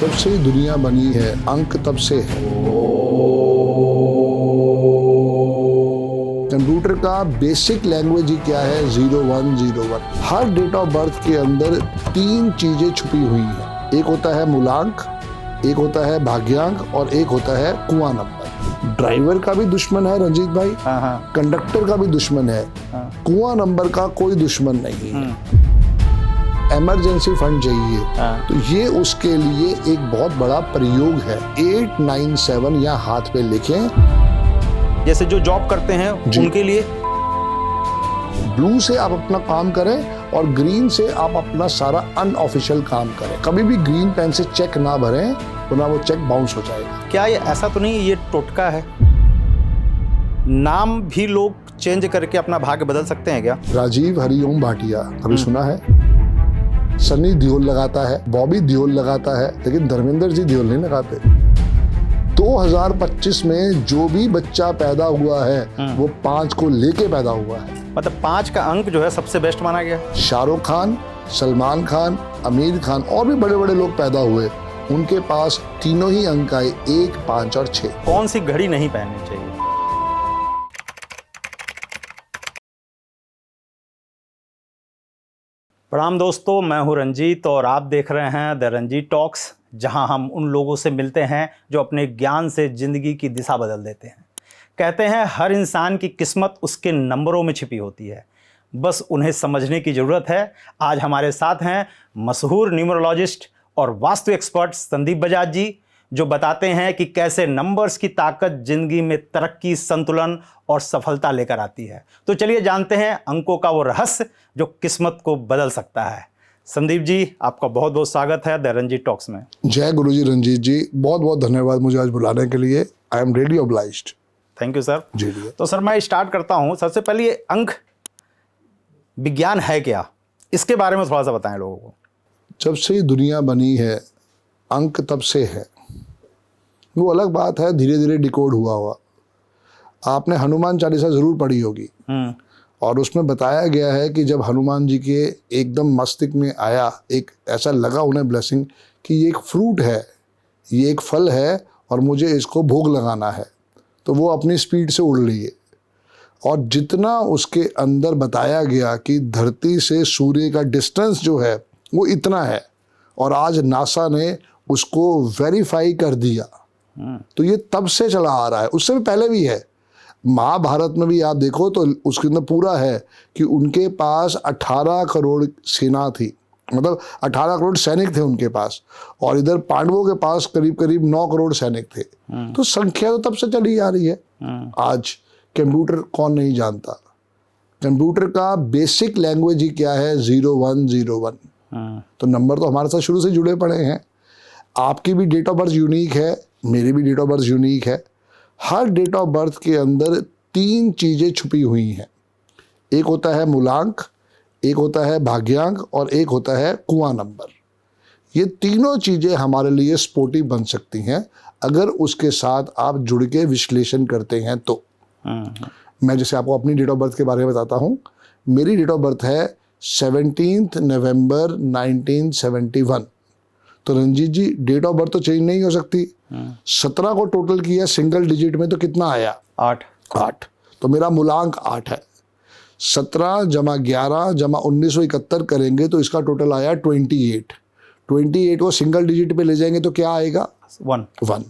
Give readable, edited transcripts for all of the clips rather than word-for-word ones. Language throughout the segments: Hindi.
जब से दुनिया बनी है अंक तब से है। कंप्यूटर का बेसिक लैंग्वेज ही क्या है? 0101। हर डेट ऑफ बर्थ के अंदर तीन चीजें छुपी हुई हैं। एक होता है मूलांक, एक होता है भाग्यांक और एक होता है कुआं नंबर। ड्राइवर का भी दुश्मन है रंजीत भाई, कंडक्टर का भी दुश्मन है, कुआं नंबर का कोई दुश्मन नहीं है। इमरजेंसी फंड चाहिए तो ये उसके लिए एक बहुत बड़ा प्रयोग है। 897 या हाथ पे लिखें। जैसे जो जॉब करते हैं उनके लिए ब्लू से आप अपना काम करें और ग्रीन से आप अपना सारा अनऑफिशियल काम करें। कभी भी ग्रीन पेन से चेक ना भरें वरना वो चेक बाउंस हो जाएगा। क्या ये ऐसा तो नहीं ये टोटका है? नाम भी लोग चेंज करके अपना भाग्य बदल सकते हैं क्या? राजीव हरिओम भाटिया कभी सुना है? सनी देओल लगाता है, बॉबी देओल लगाता है, लेकिन धर्मेंद्र जी देओल नहीं लगाते। 2025 में जो भी बच्चा पैदा हुआ है वो 5 को लेके पैदा हुआ है। मतलब 5 का अंक जो है सबसे बेस्ट माना गया। शाहरुख खान, सलमान खान, आमिर खान और भी बड़े बड़े लोग पैदा हुए, उनके पास तीनों ही अंक आए, 1, 5 और 6। कौन सी घड़ी नहीं पहननी चाहिए? प्रणाम दोस्तों, मैं हूं रंजीत और आप देख रहे हैं द रंजीत टॉक्स, जहां हम उन लोगों से मिलते हैं जो अपने ज्ञान से ज़िंदगी की दिशा बदल देते हैं। कहते हैं हर इंसान की किस्मत उसके नंबरों में छिपी होती है, बस उन्हें समझने की ज़रूरत है। आज हमारे साथ हैं मशहूर न्यूमरोलॉजिस्ट और वास्तु एक्सपर्ट संदीप बजाज जी, जो बताते हैं कि कैसे नंबर्स की ताकत ज़िंदगी में तरक्की, संतुलन और सफलता लेकर आती है। तो चलिए जानते हैं अंकों का वो रहस्य जो किस्मत को बदल सकता है। संदीप जी, आपका बहुत बहुत स्वागत है द रंजीत टॉक्स में। जय गुरुजी रंजीत जी, बहुत बहुत धन्यवाद मुझे आज बुलाने के लिए। I am really obliged. Thank you sir. जी। तो सर मैं स्टार्ट करता हूँ। सबसे पहले ये अंक विज्ञान है क्या, इसके बारे में थोड़ा सा बताएं लोगों को। जब से दुनिया बनी है अंक तब से है। वो अलग बात है, धीरे धीरे डिकोड हुआ। आपने हनुमान चालीसा जरूर पढ़ी होगी और उसमें बताया गया है कि जब हनुमान जी के एकदम मस्तिष्क में आया, एक ऐसा लगा उन्हें ब्लेसिंग कि ये एक फ्रूट है, ये एक फल है और मुझे इसको भोग लगाना है, तो वो अपनी स्पीड से उड़ लिए। और जितना उसके अंदर बताया गया कि धरती से सूर्य का डिस्टेंस जो है वो इतना है, और आज नासा ने उसको वेरीफाई कर दिया। तो ये तब से चला आ रहा है, उससे भी पहले भी है। महाभारत में भी आप देखो तो उसके अंदर पूरा है कि उनके पास 18 करोड़ सेना थी, मतलब 18 करोड़ सैनिक थे उनके पास, और इधर पांडवों के पास करीब करीब 9 करोड़ सैनिक थे। तो संख्या तो तब से चली आ रही है। आज कंप्यूटर कौन नहीं जानता? कंप्यूटर का बेसिक लैंग्वेज ही क्या है? 0101। तो नंबर तो हमारे साथ शुरू से जुड़े पड़े हैं। आपकी भी डेट ऑफ बर्थ यूनिक है, मेरी भी डेट ऑफ बर्थ यूनिक है। हर डेट ऑफ बर्थ के अंदर तीन चीज़ें छुपी हुई हैं। एक होता है मूलांक, एक होता है भाग्यांक और एक होता है कुआं नंबर। ये तीनों चीज़ें हमारे लिए स्पोर्टिव बन सकती हैं अगर उसके साथ आप जुड़ के विश्लेषण करते हैं तो। मैं जैसे आपको अपनी डेट ऑफ बर्थ के बारे में बताता हूँ। मेरी डेट ऑफ बर्थ है 17 नवंबर 1971। तो रंजीत जी, डेट ऑफ बर्थ तो चेंज नहीं हो सकती। 17 को टोटल किया सिंगल डिजिट में तो कितना आया? 8। तो मेरा मूलांक 8 है। 17 जमा 11 जमा 1971 करेंगे तो इसका टोटल आया 28। 28 को सिंगल डिजिट पे ले जाएंगे तो क्या आएगा? 1।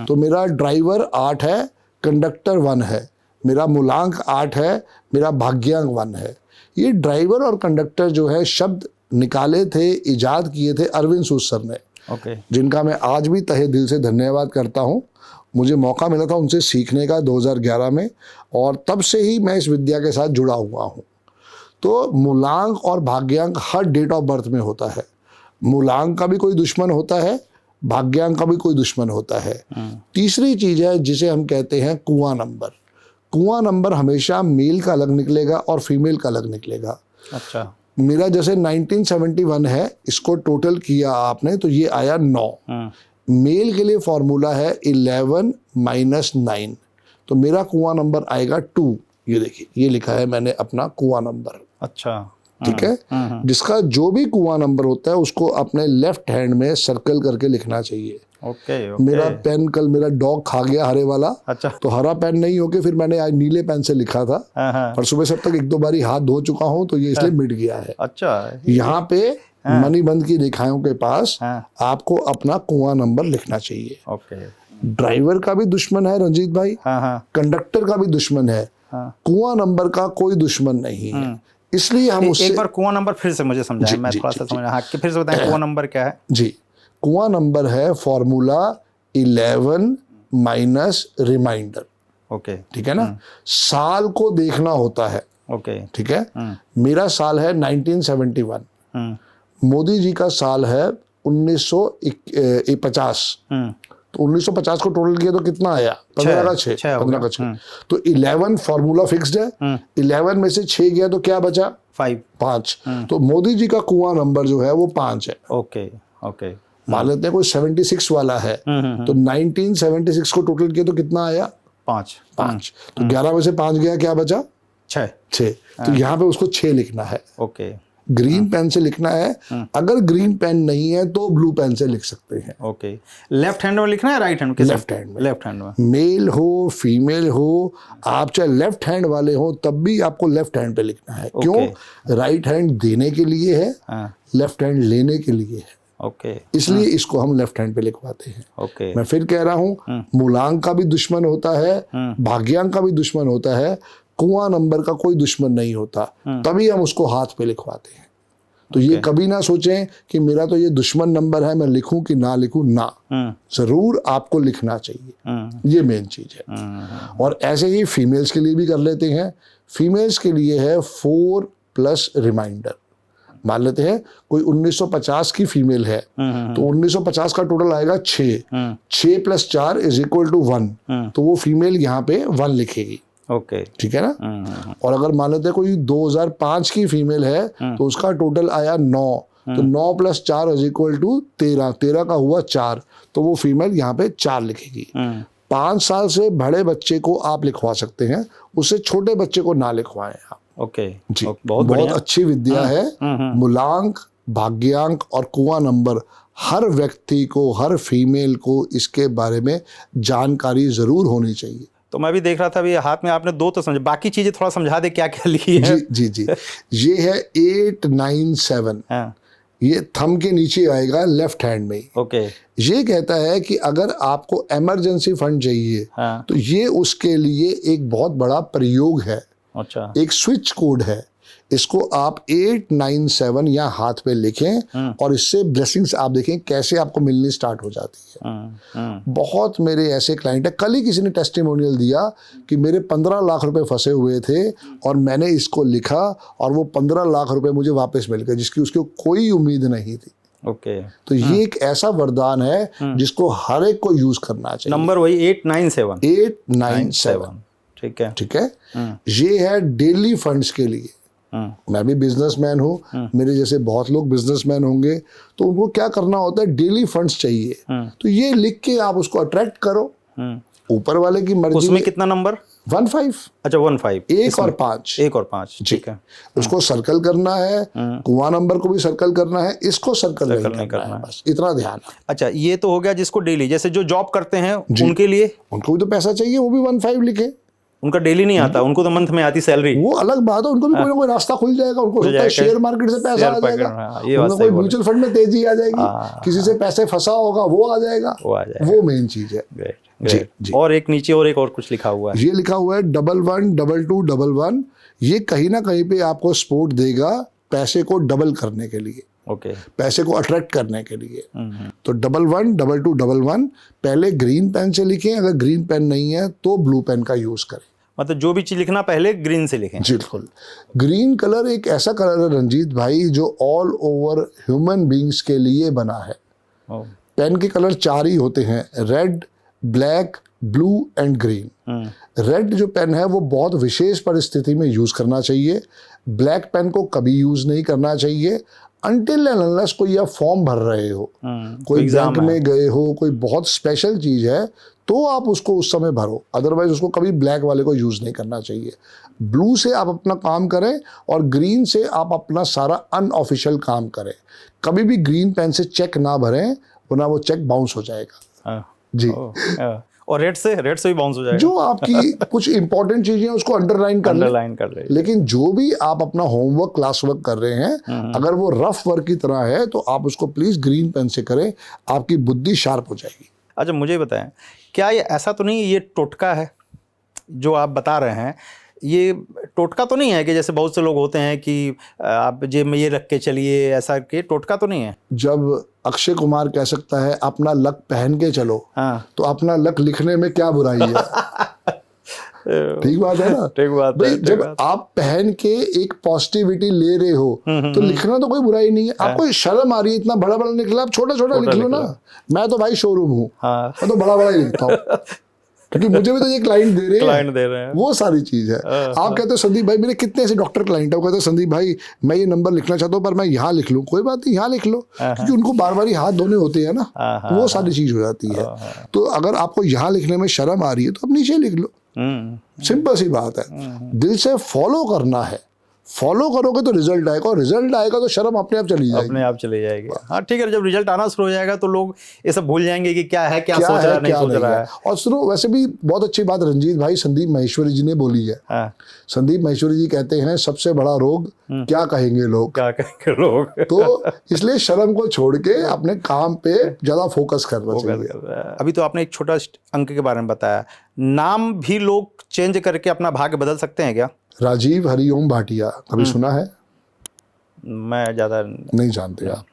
तो मेरा ड्राइवर 8 है, कंडक्टर 1 है, मेरा मूलांक 8 है, मेरा भाग्यांक 1 है। ये ड्राइवर और कंडक्टर जो है शब्द निकाले थे, इजाद किए थे अरविंद सूद सर ने, जिनका मैं आज भी तहे दिल से धन्यवाद करता हूँ। मुझे मौका मिला था उनसे सीखने का 2011 में, और तब से ही मैं इस विद्या के साथ जुड़ा हुआ हूँ। तो मूलांक और भाग्यांक हर डेट ऑफ बर्थ में होता है। मूलांक का भी कोई दुश्मन होता है, भाग्यांक का भी कोई दुश्मन होता है। तीसरी चीज़ है जिसे हम कहते हैं कुआं नंबर। कुआं नंबर हमेशा मेल का अलग निकलेगा और फीमेल का अलग निकलेगा। अच्छा। मेरा जैसे 1971 है, इसको टोटल किया आपने तो ये आया 9। मेल के लिए फॉर्मूला है 11 - 9, तो मेरा कुआं नंबर आएगा 2। ये देखिए, ये लिखा है मैंने अपना कुआं नंबर। अच्छा। ठीक है, जिसका जो भी कुआं नंबर होता है उसको अपने लेफ्ट हैंड में सर्कल करके लिखना चाहिए। ओके। मेरा पेन कल मेरा डॉग खा गया हरे वाला, अच्छा। तो हरा पेन नहीं होके फिर मैंने आज नीले पेन से लिखा था, पर सुबह से अब तक 1-2 बारी हाथ धो चुका हूं तो ये इसलिए मिट गया है। अच्छा। यहाँ पे मणिबंध की रेखाओं के पास आपको अपना कुआं नंबर लिखना चाहिए। ओके। ड्राइवर का भी दुश्मन है रंजीत भाई, कंडक्टर का भी दुश्मन है, कुआं नंबर का कोई दुश्मन नहीं है। इसलिए हम उससे एक बार कुआं नंबर फिर से मुझे समझाएं, मैं थोड़ा सा समझा। हाँ, फिर से बताएं कुआं नंबर क्या है। जी, कुआं नंबर है फॉर्मूला 11 माइनस रिमाइंडर। ओके। ठीक है ना, साल को देखना होता है। ओके। ठीक है, मेरा साल है 1971, मोदी जी का साल है 1950। तो 1950 को टोटल किया तो कितना आया? 15 का 6, 15 का 6। तो 11 फॉर्मूला फिक्स्ड है, 11 में से 6 गया तो क्या बचा? 5। तो मोदी जी का कुआं नंबर जो है वो 5 है। ओके। ओके। मान लेते हैं कोई 76 वाला है, तो 1976 को टोटल किया तो कितना आया? 5। तो 11 में से 5 गया, क्या बचा? 6। तो यहाँ पे उसको 6 लिखना है। ओके। ग्रीन पेन से लिखना है, अगर ग्रीन पेन नहीं है तो ब्लू पेन से लिख सकते हैं। ओके। लेफ्ट हैंड में लिखना है, राइट हैंड में? लेफ्ट हैंड में। लेफ्ट हैंड में। मेल हो फीमेल हो, आप चाहे लेफ्ट हैंड वाले हो तब भी आपको लेफ्ट हैंड पे लिखना है। क्यों? राइट हैंड देने के लिए है, लेफ्ट हैंड लेने के लिए है। ओके। इसलिए इसको हम लेफ्ट हैंड पे लिखवाते हैं। ओके। मैं फिर कह रहा हूँ, मूलांक का भी दुश्मन होता है, भाग्यांक का भी दुश्मन होता है, कुआं नंबर का कोई दुश्मन नहीं होता, तभी हम उसको हाथ पे लिखवाते हैं। तो ये कभी ना सोचें कि मेरा तो ये दुश्मन नंबर है, मैं लिखूं कि ना लिखूं, ना, जरूर आपको लिखना चाहिए, ये मेन चीज है। और ऐसे ही फीमेल्स के लिए भी कर लेते हैं। फीमेल्स के लिए है 4 प्लस रिमाइंडर। मान लेते हैं कोई 1950 की फीमेल है, तो 1950 का टोटल आएगा 6, 6 + 4 = 1, तो वो फीमेल यहाँ पे 1 लिखेगी। ओके। ठीक है ना। और अगर मान लेते हैं कोई 2005 की फीमेल है, तो उसका टोटल आया 9, तो 9 + 4 = 13, 13 का हुआ 4, तो वो फीमेल यहाँ पे 4 लिखेगी। 5 साल से बड़े बच्चे को आप लिखवा सकते हैं, उससे छोटे बच्चे को ना लिखवाएं आप। ओके जी, बहुत अच्छी विद्या है। मूलांक, भाग्यांक और कुआं नंबर हर व्यक्ति को, हर फीमेल को इसके बारे में जानकारी जरूर होनी चाहिए। तो मैं भी देख रहा था, अभी हाथ में आपने 2 तो समझे, बाकी चीजें थोड़ा समझा दे क्या क्या लिखी है। जी जी जी, ये है 8, 9, 7। ये थंब के नीचे आएगा लेफ्ट हैंड में। ओके। ये कहता है कि अगर आपको इमरजेंसी फंड चाहिए, तो ये उसके लिए एक बहुत बड़ा प्रयोग है। अच्छा। एक स्विच कोड है, इसको आप 8, 9, 7 या हाथ पे लिखें, और इससे ब्लेसिंग्स आप देखें कैसे आपको मिलनी स्टार्ट हो जाती है। बहुत मेरे ऐसे क्लाइंट है, कल ही किसी ने टेस्टिमोनियल दिया कि मेरे 15 लाख रुपए फंसे हुए थे और मैंने इसको लिखा और वो 15 लाख रुपए मुझे वापस मिल गए, जिसकी उसको कोई उम्मीद नहीं थी। ओके। तो ये एक ऐसा वरदान है जिसको हर एक को यूज करना चाहिए। नंबर वही 897। 897। ठीक है। ठीक है। ये है डेली फंड्स के लिए। मैं भी बिजनेसमैन हूँ, मेरे जैसे बहुत लोग बिजनेसमैन होंगे, तो उनको क्या करना होता है, डेली फंड्स चाहिए, तो ये लिख के आप उसको अट्रैक्ट करो। ऊपर वाले की मर्जी। उसमें कितना नंबर? 15। अच्छा, 15। 1 और 5। 1 और 5। ठीक है। उसको सर्कल करना है, कुआं नंबर को भी सर्कल करना है, इसको सर्कल नहीं करना है, बस इतना ध्यान। अच्छा, ये तो हो गया जिसको डेली, जैसे जो जॉब करते हैं उनके लिए, उनको भी तो पैसा चाहिए, वो भी 15 लिखे। उनका डेली नहीं आता, उनको तो मंथ में आती सैलरी, वो अलग बात है, उनको भी कोई ना कोई रास्ता खुल जाएगा। उनको सोचता है शेयर मार्केट से पैसा आ जाएगा, उनको कोई म्यूचुअल फंड में तेजी आ जाएगी, किसी से पैसे फंसा होगा वो आ जाएगा, वो मेन चीज है। जी। और एक नीचे और कुछ लिखा हुआ है, ये लिखा हुआ है 11 22 11। ये कहीं ना कहीं पे आपको सपोर्ट देगा पैसे को डबल करने के लिए। ओके। पैसे को अट्रैक्ट करने के लिए। तो 11 22 11 पहले ग्रीन पेन से लिखें, अगर ग्रीन पेन नहीं है तो ब्लू पेन का यूज करें। मतलब जो भी चीज लिखना पहले ग्रीन से लिखें। बिल्कुल। ग्रीन कलर एक ऐसा कलर है रंजीत भाई जो ऑल ओवर ह्यूमन बींग्स के लिए बना है। पेन के कलर 4 ही होते हैं, red, black, blue and green. Red जो पेन है वो बहुत विशेष परिस्थिति में यूज करना चाहिए। ब्लैक पेन को कभी यूज नहीं करना चाहिए। अनटिल एंड अनलेस कोई आप फॉर्म भर रहे हो, कोई बैंक में गए हो, कोई बहुत स्पेशल चीज है, तो आप उसको उस समय भरो, अदरवाइज उसको कभी ब्लैक वाले को यूज नहीं करना चाहिए। ब्लू से आप अपना काम करें और ग्रीन से आप अपना सारा अनऑफिशियल काम करें। कभी भी ग्रीन पेन से चेक ना भरें, वरना वो चेक बाउंस हो जाएगा। जी। और रेड से भी बाउंस हो जाएगा। जो आपकी कुछ इंपॉर्टेंट चीजें उसको अंडरलाइन कर लें। लेकिन जो भी आप अपना होमवर्क, क्लास वर्क कर रहे हैं, अगर वो रफ वर्क की तरह है तो आप उसको प्लीज ग्रीन पेन से करें, आपकी बुद्धि शार्प हो जाएगी। अच्छा, मुझे बताएं, क्या ये ऐसा तो नहीं ये टोटका है जो आप बता रहे हैं? ये टोटका तो नहीं है कि जैसे बहुत से लोग होते हैं कि आप जेब में ये रख के चलिए, ऐसा के टोटका तो नहीं है? जब अक्षय कुमार कह सकता है अपना लक पहन के चलो, तो अपना लक लिखने में क्या बुराई है? ठीक बात है ना? ठीक बात है। जब आप पहन के एक पॉजिटिविटी ले रहे हो तो लिखना तो कोई बुराई नहीं है। आपको शर्म आ रही है, इतना बड़ा बड़ा निकला, आप छोटा छोटा लिख लो ना। मैं तो भाई शोरूम हूँ, मैं तो बड़ा बड़ा ही लिखता हूँ, क्योंकि मुझे भी तो ये क्लाइंट दे रहे हैं, वो सारी चीज है। आप कहते हो संदीप भाई मेरे कितने ऐसे डॉक्टर क्लाइंट है, वो कहते हैं संदीप भाई मैं ये नंबर लिखना चाहता हूँ पर मैं यहाँ लिख लूँ, कोई बात नहीं यहाँ लिख लो, क्योंकि उनको बार बार हाथ धोने होते हैं ना, वो सारी चीज हो जाती है। तो अगर आपको यहाँ लिखने में शर्म आ रही है तो आप नीचे लिख लो, सिंपल सी बात है। दिल से फॉलो करना है, फॉलो करोगे तो रिजल्ट आएगा, और रिजल्ट आएगा तो शर्म अपने आप चली जाएगी, अपने आप चली जाएगी। हाँ ठीक है, जब रिजल्ट आना शुरू हो जाएगा तो लोग ये सब भूल जाएंगे कि क्या है, क्या सोच रहा है, नहीं सोच रहा है। और सुनो, वैसे भी बहुत अच्छी बात रंजीत भाई संदीप माहेश्वरी जी ने बोली है। संदीप माहेश्वरी जी कहते हैं सबसे बड़ा रोग क्या कहेंगे लोग, क्या कहेंगे लोग। तो इसलिए शर्म को छोड़ के अपने काम पे ज्यादा फोकस करना चाहिए। अभी तो आपने एक छोटा अंक के बारे में बताया, नाम भी लोग चेंज करके अपना भाग्य बदल सकते हैं क्या? राजीव हरिओम भाटिया कभी सुना है? मैं ज़्यादा नहीं जानते आप।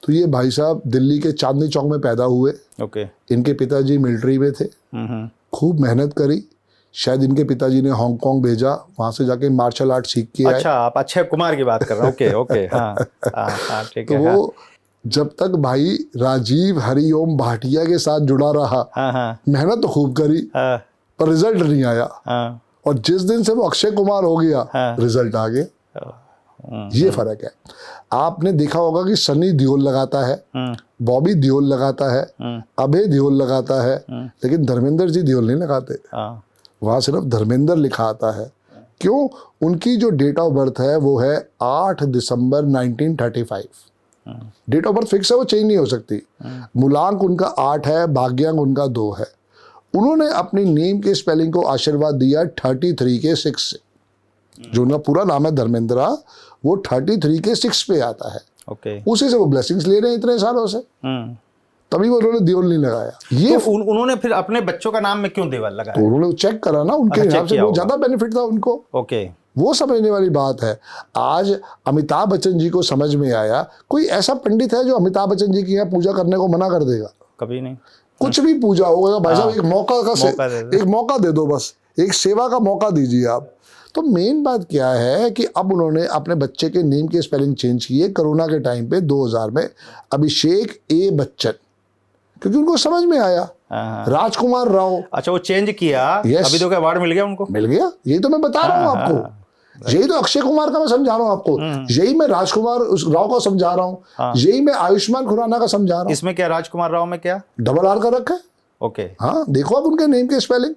तो ये भाई साहब दिल्ली के चांदनी चौक में पैदा हुए। ओके। इनके पिताजी मिलिट्री में थे, खूब मेहनत करी, शायद इनके पिताजी ने हांगकांग भेजा, वहां से जाके मार्शल आर्ट सीख के आए। अच्छा, आप अक्षय कुमार की बात कर रहे हैं। ओके ओके, हाँ ठीक है। तो वो जब तक भाई राजीव हरिओम भाटिया के साथ जुड़ा रहा, मेहनत तो खूब करी, पर रिजल्ट नहीं आया। और जिस दिन से वो अक्षय कुमार हो गया, रिजल्ट आ गया। ये फर्क है। आपने देखा होगा कि सनी देओल लगाता है, बॉबी देओल लगाता है, अभय देओल लगाता है, लेकिन धर्मेंद्र जी देओल नहीं लगाते। वहां सिर्फ धर्मेंद्र लिखा आता है। क्यों? उनकी जो डेट ऑफ बर्थ है वो है 8 दिसंबर 1935। डेट ऑफ बर्थ फिक्स है, वो चेंज नहीं हो सकती। मूलांक उनका 8 है, भाग्यांक उनका 2 है। उन्होंने अपनी नेम के स्पेलिंग को आशीर्वाद दिया 33 के 6 से। जो उनका पूरा नाम है धर्मेंद्रा, वो 33 के 6 पे आता है। ओके। उसी से वो ब्लेसिंग्स ले रहे हैं इतने सालों से, तभी वो उन्होंने देओल नहीं लगाया। ये तो उन्होंने फिर अपने बच्चों का नाम में क्यों देवल लगाया? तो उन्होंने चेक करा ना, उनके हिसाब से वो ज्यादा बेनिफिट था उनको। ओके, वो समझने वाली बात है। आज अमिताभ बच्चन जी को समझ में आया, कोई ऐसा पंडित है जो अमिताभ बच्चन जी की यहाँ पूजा करने को मना कर देगा? कभी नहीं। कुछ भी पूजा होगा भाई साहब, एक मौका दे दो, बस एक सेवा का मौका दीजिए आप। तो मेन बात क्या है कि अब उन्होंने अपने बच्चे के नेम के स्पेलिंग चेंज किए कोरोना के टाइम पे 2000 में, अभिषेक ए बच्चन, क्योंकि उनको समझ में आया। राजकुमार राव। अच्छा, वो चेंज किया। अभी तो क्या अवार्ड मिल गया उनको? मिल गया, यही तो मैं बता रहा हूँ आपको। यही तो अक्षय कुमार का मैं समझा रहा हूँ आपको, यही मैं राजकुमार राव का समझा रहा हूँ, यही मैं आयुष्मान खुराना का समझा रहा हूँ। इसमें क्या राजकुमार राव में क्या डबल आर का रखा है? ओके। हाँ, देखो आप उनके नेम के स्पेलिंग,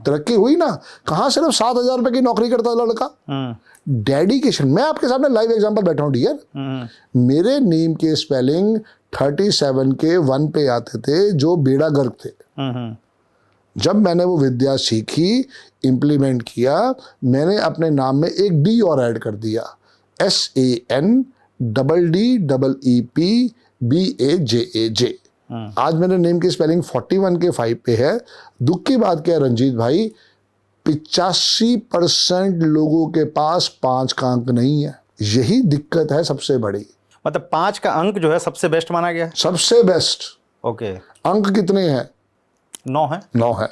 तरक्की हुई ना। कहाँ सिर्फ 7,000 रुपए की नौकरी करता था लड़का, डेडिकेशन। मैं आपके सामने लाइव एग्जांपल बैठा हूँ डियर। मेरे नेम के स्पेलिंग 37 के 1 पे आते थे, जो बेड़ा गर्क थे। जब मैंने वो विद्या सीखी, इम्प्लीमेंट किया, मैंने अपने नाम में एक डी और ऐड कर दिया, SANDDEEPBAJAJ। आज मेरे नेम की स्पेलिंग 41 के 5 पे है। दुख की बात क्या है रंजीत भाई, 85% लोगों के पास 5 का अंक नहीं है। यही दिक्कत है सबसे बड़ी। मतलब 5 का अंक जो है सबसे बेस्ट माना गया? सबसे बेस्ट। ओके। अंक कितने हैं? 9 है। 9 है।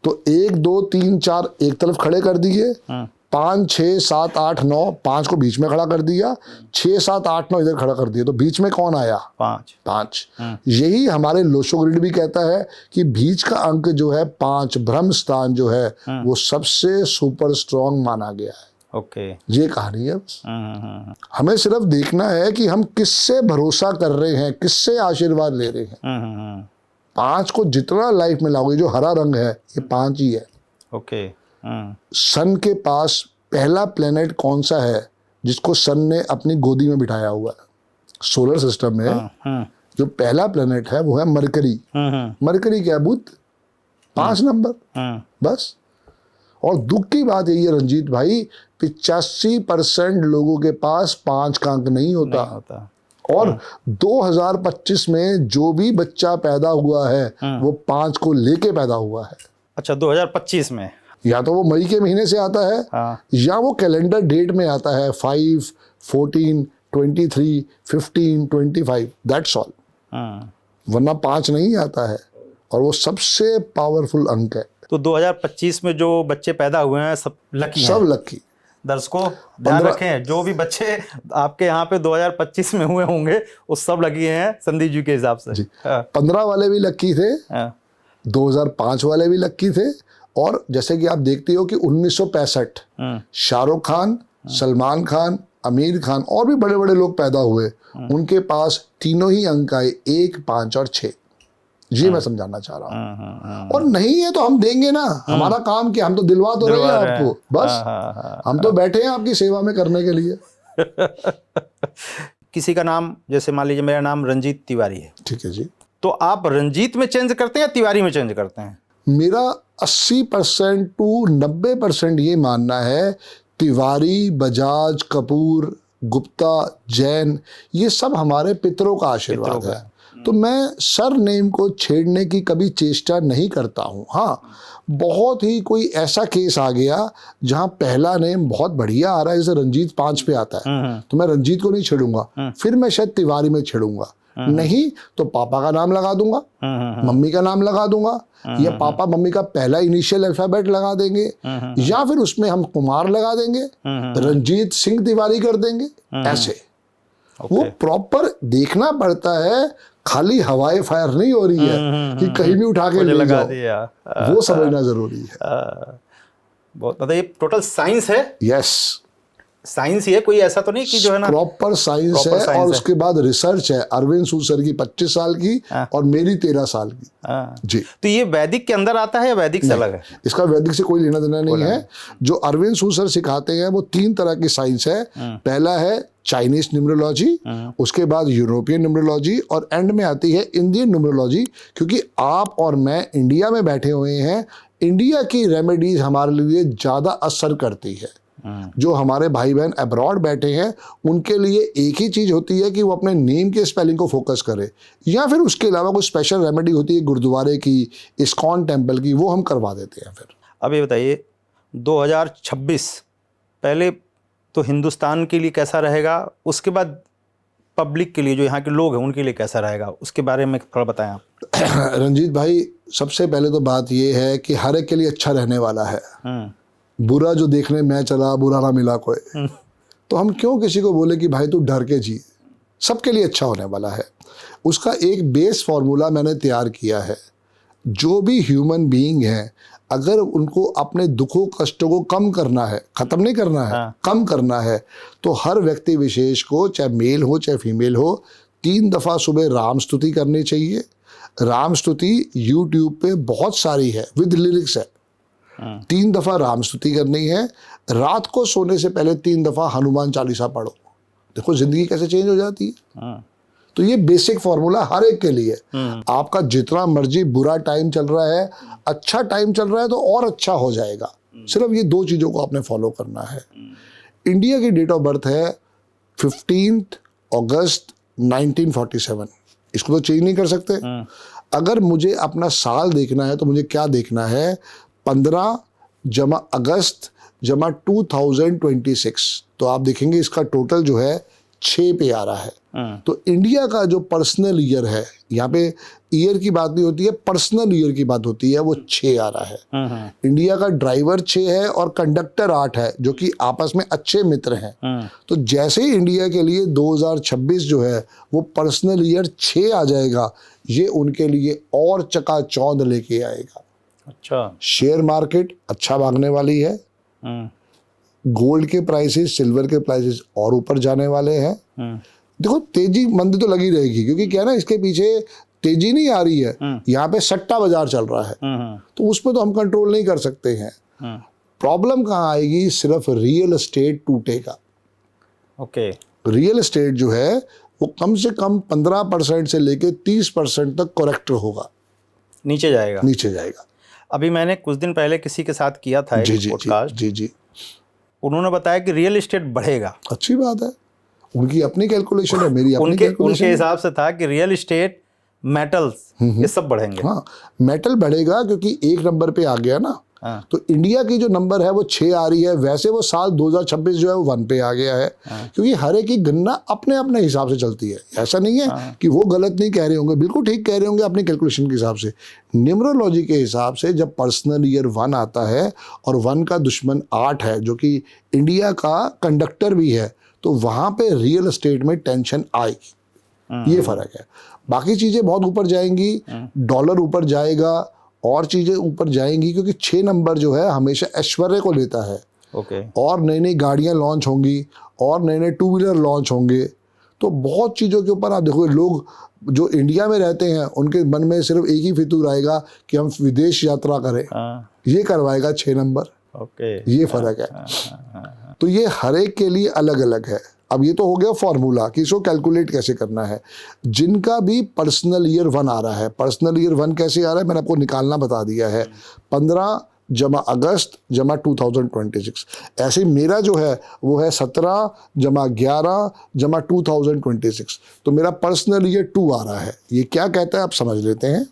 तो 1 2 3 4 एक तरफ खड़े कर दिए, 5 6 7 8 9, 5 को बीच में खड़ा कर दिया, 6 7 8 9 इधर खड़ा कर दिया, तो बीच में कौन आया? 5। यही हमारे लोशो ग्रिड भी कहता है कि बीच का अंक जो है 5, ब्रह्म स्थान जो है वो सबसे सुपर स्ट्रॉन्ग माना गया है। ओके। ये कहानी है बस। हमें सिर्फ देखना है कि हम किससे भरोसा कर रहे हैं, किससे आशीर्वाद ले रहे हैं। 5 को जितना लाइफ में लाओगे, जो हरा रंग है ये 5 ही है। ओके। सन के पास पहला प्लेनेट कौन सा है जिसको सन ने अपनी गोदी में बिठाया हुआ है? सोलर सिस्टम में जो पहला प्लेनेट है वो है मरकरी। मरकरी क्या, बुध, 5 नंबर बस। और दुख की बात यही है रंजीत भाई, 85% लोगों के पास 5 का अंक नहीं होता। और 2025 में जो भी बच्चा पैदा हुआ है वो 5 को लेके पैदा हुआ है। अच्छा, 2025 में या तो वो मई के महीने से आता है या वो कैलेंडर डेट में आता है, 5, 14, 23, 15, 25, दैट्स ऑल। वरना 5 नहीं आता है, और वो सबसे पावरफुल अंक है। तो 2025 में जो बच्चे पैदा हुए हैं सब लकी हैं। सब लकी। दर्शकों ध्यान रखें, जो भी बच्चे आपके यहाँ पे 2025 में हुए होंगे वो सब लकी हैं संदीप जी के हिसाब से। जी। 15 वाले भी लकी थे, 2005 वाले भी लकी थे, और जैसे कि आप देखते हो कि 1965 शाहरुख खान, सलमान खान, आमिर खान और भी बड़े बड़े लोग पैदा हुए, उनके पास तीनों ही अंक आए, 1, 5 और 6। ये मैं समझाना चाह रहा हूँ। और नहीं है तो हम देंगे ना, हमारा काम क्या, हम तो दिलवा तो रहे हैं आपको, बस हम तो बैठे हैं आपकी सेवा में करने के लिए। किसी का नाम, जैसे मान लीजिए मेरा नाम रंजीत तिवारी है, ठीक है जी, तो आप रंजीत में चेंज करते हैं या तिवारी में चेंज करते हैं? मेरा 80% टू 90% ये मानना है, तिवारी, बजाज, कपूर, गुप्ता, जैन, ये सब हमारे पितरों का आशीर्वाद है। तो मैं सर नेम को छेड़ने की कभी चेष्टा नहीं करता हूँ। हाँ, बहुत ही कोई ऐसा केस आ गया जहाँ पहला नेम बहुत बढ़िया आ रहा है, जैसे रंजीत 5 पे आता है, तो मैं रंजीत को नहीं छेड़ूंगा, फिर मैं शायद तिवारी में छेड़ूंगा। नहीं तो पापा का नाम लगा दूंगा, मम्मी का नाम लगा दूंगा, या पापा मम्मी का पहला इनिशियल अल्फाबेट लगा देंगे, या फिर उसमें हम कुमार लगा देंगे, रंजीत सिंह तिवारी कर देंगे, ऐसे। वो प्रॉपर देखना पड़ता है, खाली हवाई फायर नहीं हो रही है कि कहीं भी उठा के ले लगा जाओ, दिया। वो समझना जरूरी है। बहुत मतलब ये टोटल साइंस है। यस, साइंस ही है, कोई ऐसा तो नहीं कि जो है ना, प्रॉपर साइंस है। और उसके बाद रिसर्च है, अरविंद सूसर की 25 साल की और मेरी 13 साल की। जी। तो ये वैदिक के अंदर आता है या वैदिक से अलग है? इसका वैदिक से कोई लेना देना नहीं है। जो अरविंद सूसर सिखाते हैं वो 3 तरह की साइंस है। पहला है चाइनीज न्यूमरोलॉजी, उसके बाद यूरोपियन न्यूमरोलॉजी, और एंड में आती है इंडियन न्यूमरोलॉजी। क्योंकि आप और मैं इंडिया में बैठे हुए हैं, इंडिया की रेमेडीज हमारे लिए ज़्यादा असर करती है। जो हमारे भाई बहन अब्रॉड बैठे हैं उनके लिए एक ही चीज़ होती है कि वो अपने नेम के स्पेलिंग को फोकस करे, या फिर उसके अलावा कोई स्पेशल रेमेडी होती है गुरुद्वारे की, इस्कॉन टेम्पल की, वो हम करवा देते हैं। फिर अब ये बताइए, 2026 पहले तो हिंदुस्तान के लिए कैसा रहेगा, उसके बाद पब्लिक के लिए, जो यहाँ के लोग हैं उनके लिए कैसा रहेगा, उसके बारे में थोड़ा बताएं आप। रंजीत भाई, सबसे पहले तो बात ये है कि हर एक के लिए अच्छा रहने वाला है। बुरा जो देखने मैं चला, बुरा ना मिला कोई, तो हम क्यों किसी को बोले कि भाई तू डर के जी। सबके लिए अच्छा होने वाला है। उसका एक बेस फॉर्मूला मैंने तैयार किया है। जो भी ह्यूमन बीइंग है, अगर उनको अपने दुखों कष्टों को कम करना है, खत्म नहीं करना है, कम करना है, तो हर व्यक्ति विशेष को, चाहे मेल हो चाहे फीमेल हो, 3 दफ़ा सुबह राम स्तुति करनी चाहिए। राम स्तुति यूट्यूब पे बहुत सारी है, विद लिरिक्स है। 3 दफ़ा राम स्तुति करनी है। रात को सोने से पहले 3 दफ़ा हनुमान चालीसा पढ़ो। देखो जिंदगी कैसे चेंज हो जाती है। तो ये बेसिक फॉर्मूला हर एक के लिए। आपका जितना मर्जी बुरा टाइम चल रहा है, अच्छा टाइम चल रहा है तो और अच्छा हो जाएगा। सिर्फ ये 2 चीज़ों को आपने फॉलो करना है। इंडिया की डेट ऑफ बर्थ है 15 अगस्त 1947। इसको तो चेंज नहीं कर सकते। अगर मुझे अपना साल देखना है तो मुझे क्या देखना है, 15 जमा अगस्त जमा 2026, तो आप देखेंगे इसका टोटल जो है 6 पे आ रहा है। तो इंडिया का जो पर्सनल ईयर है, यहाँ पे ईयर की बात नहीं होती है, पर्सनल ईयर की बात होती है, वो 6 आ रहा है। इंडिया का ड्राइवर 6 है और कंडक्टर 8 है, जो कि आपस में अच्छे मित्र हैं। तो जैसे ही इंडिया के लिए 2026 जो है वो पर्सनल ईयर 6 आ जाएगा, ये उनके लिए और चकाचौंध लेके आएगा। अच्छा। शेयर मार्केट अच्छा भागने वाली है। गोल्ड के प्राइसेस, सिल्वर के प्राइसेस और ऊपर जाने वाले हैं। देखो तेजी मंदी तो लगी रहेगी, क्योंकि क्या है ना, इसके पीछे तेजी नहीं आ रही है, यहाँ पे सट्टा बाजार चल रहा है, तो उसमें तो हम कंट्रोल नहीं कर सकते हैं। प्रॉब्लम कहाँ आएगी, सिर्फ रियल एस्टेट टूटेगा। ओके। रियल एस्टेट जो है वो कम से कम 15% से लेके 30% तक करेक्ट होगा, नीचे जाएगा, नीचे जाएगा। अभी मैंने कुछ दिन पहले किसी के साथ किया था एक पॉडकास्ट, जी, उन्होंने बताया कि रियल एस्टेट बढ़ेगा। अच्छी बात है, उनकी अपनी कैलकुलेशन है, मेरी अपनी कैलकुलेशन। उनके हिसाब से था कि रियल एस्टेट, मेटल्स, ये सब बढ़ेंगे। हाँ, मेटल बढ़ेगा क्योंकि 1 नंबर पे आ गया ना। हाँ। तो इंडिया की जो नंबर है वो 6 आ रही है, वैसे वो साल 2026 जो है वो 1 पे आ गया है। क्योंकि हर एक की गणना अपने अपने हिसाब से चलती है, ऐसा नहीं है कि वो गलत नहीं कह रहे होंगे, बिल्कुल ठीक कह रहे होंगे अपनी कैलकुलेशन के हिसाब से। न्यूमरोलॉजी के हिसाब से जब पर्सनल ईयर 1 आता है और 1 का दुश्मन 8 है, जो कि इंडिया का कंडक्टर भी है, तो वहाँ पे रियल एस्टेट में टेंशन आएगी। ये फर्क है। बाकी चीज़ें बहुत ऊपर जाएंगी, डॉलर ऊपर जाएगा और चीज़ें ऊपर जाएंगी, क्योंकि 6 नंबर जो है हमेशा ऐश्वर्य को लेता है। ओके। और नई नई गाड़ियाँ लॉन्च होंगी और नए नए 2 व्हीलर लॉन्च होंगे, तो बहुत चीज़ों के ऊपर आप देखो, लोग जो इंडिया में रहते हैं उनके मन में सिर्फ एक ही फितूर आएगा कि हम विदेश यात्रा करें। ये करवाएगा 6 नंबर। ओके। ये फर्क है। तो ये हर एक के लिए अलग अलग है। अब ये तो हो गया फॉर्मूला कि इसको कैलकुलेट कैसे करना है। जिनका भी पर्सनल ईयर 1 आ रहा है, पर्सनल ईयर 1 कैसे आ रहा है मैंने आपको निकालना बता दिया है। 15 जमा अगस्त जमा 2026। ऐसे मेरा जो है वो है 17 जमा 11 जमा 2026। तो मेरा पर्सनल ईयर 2 आ रहा है। ये क्या कहता है आप समझ लेते हैं।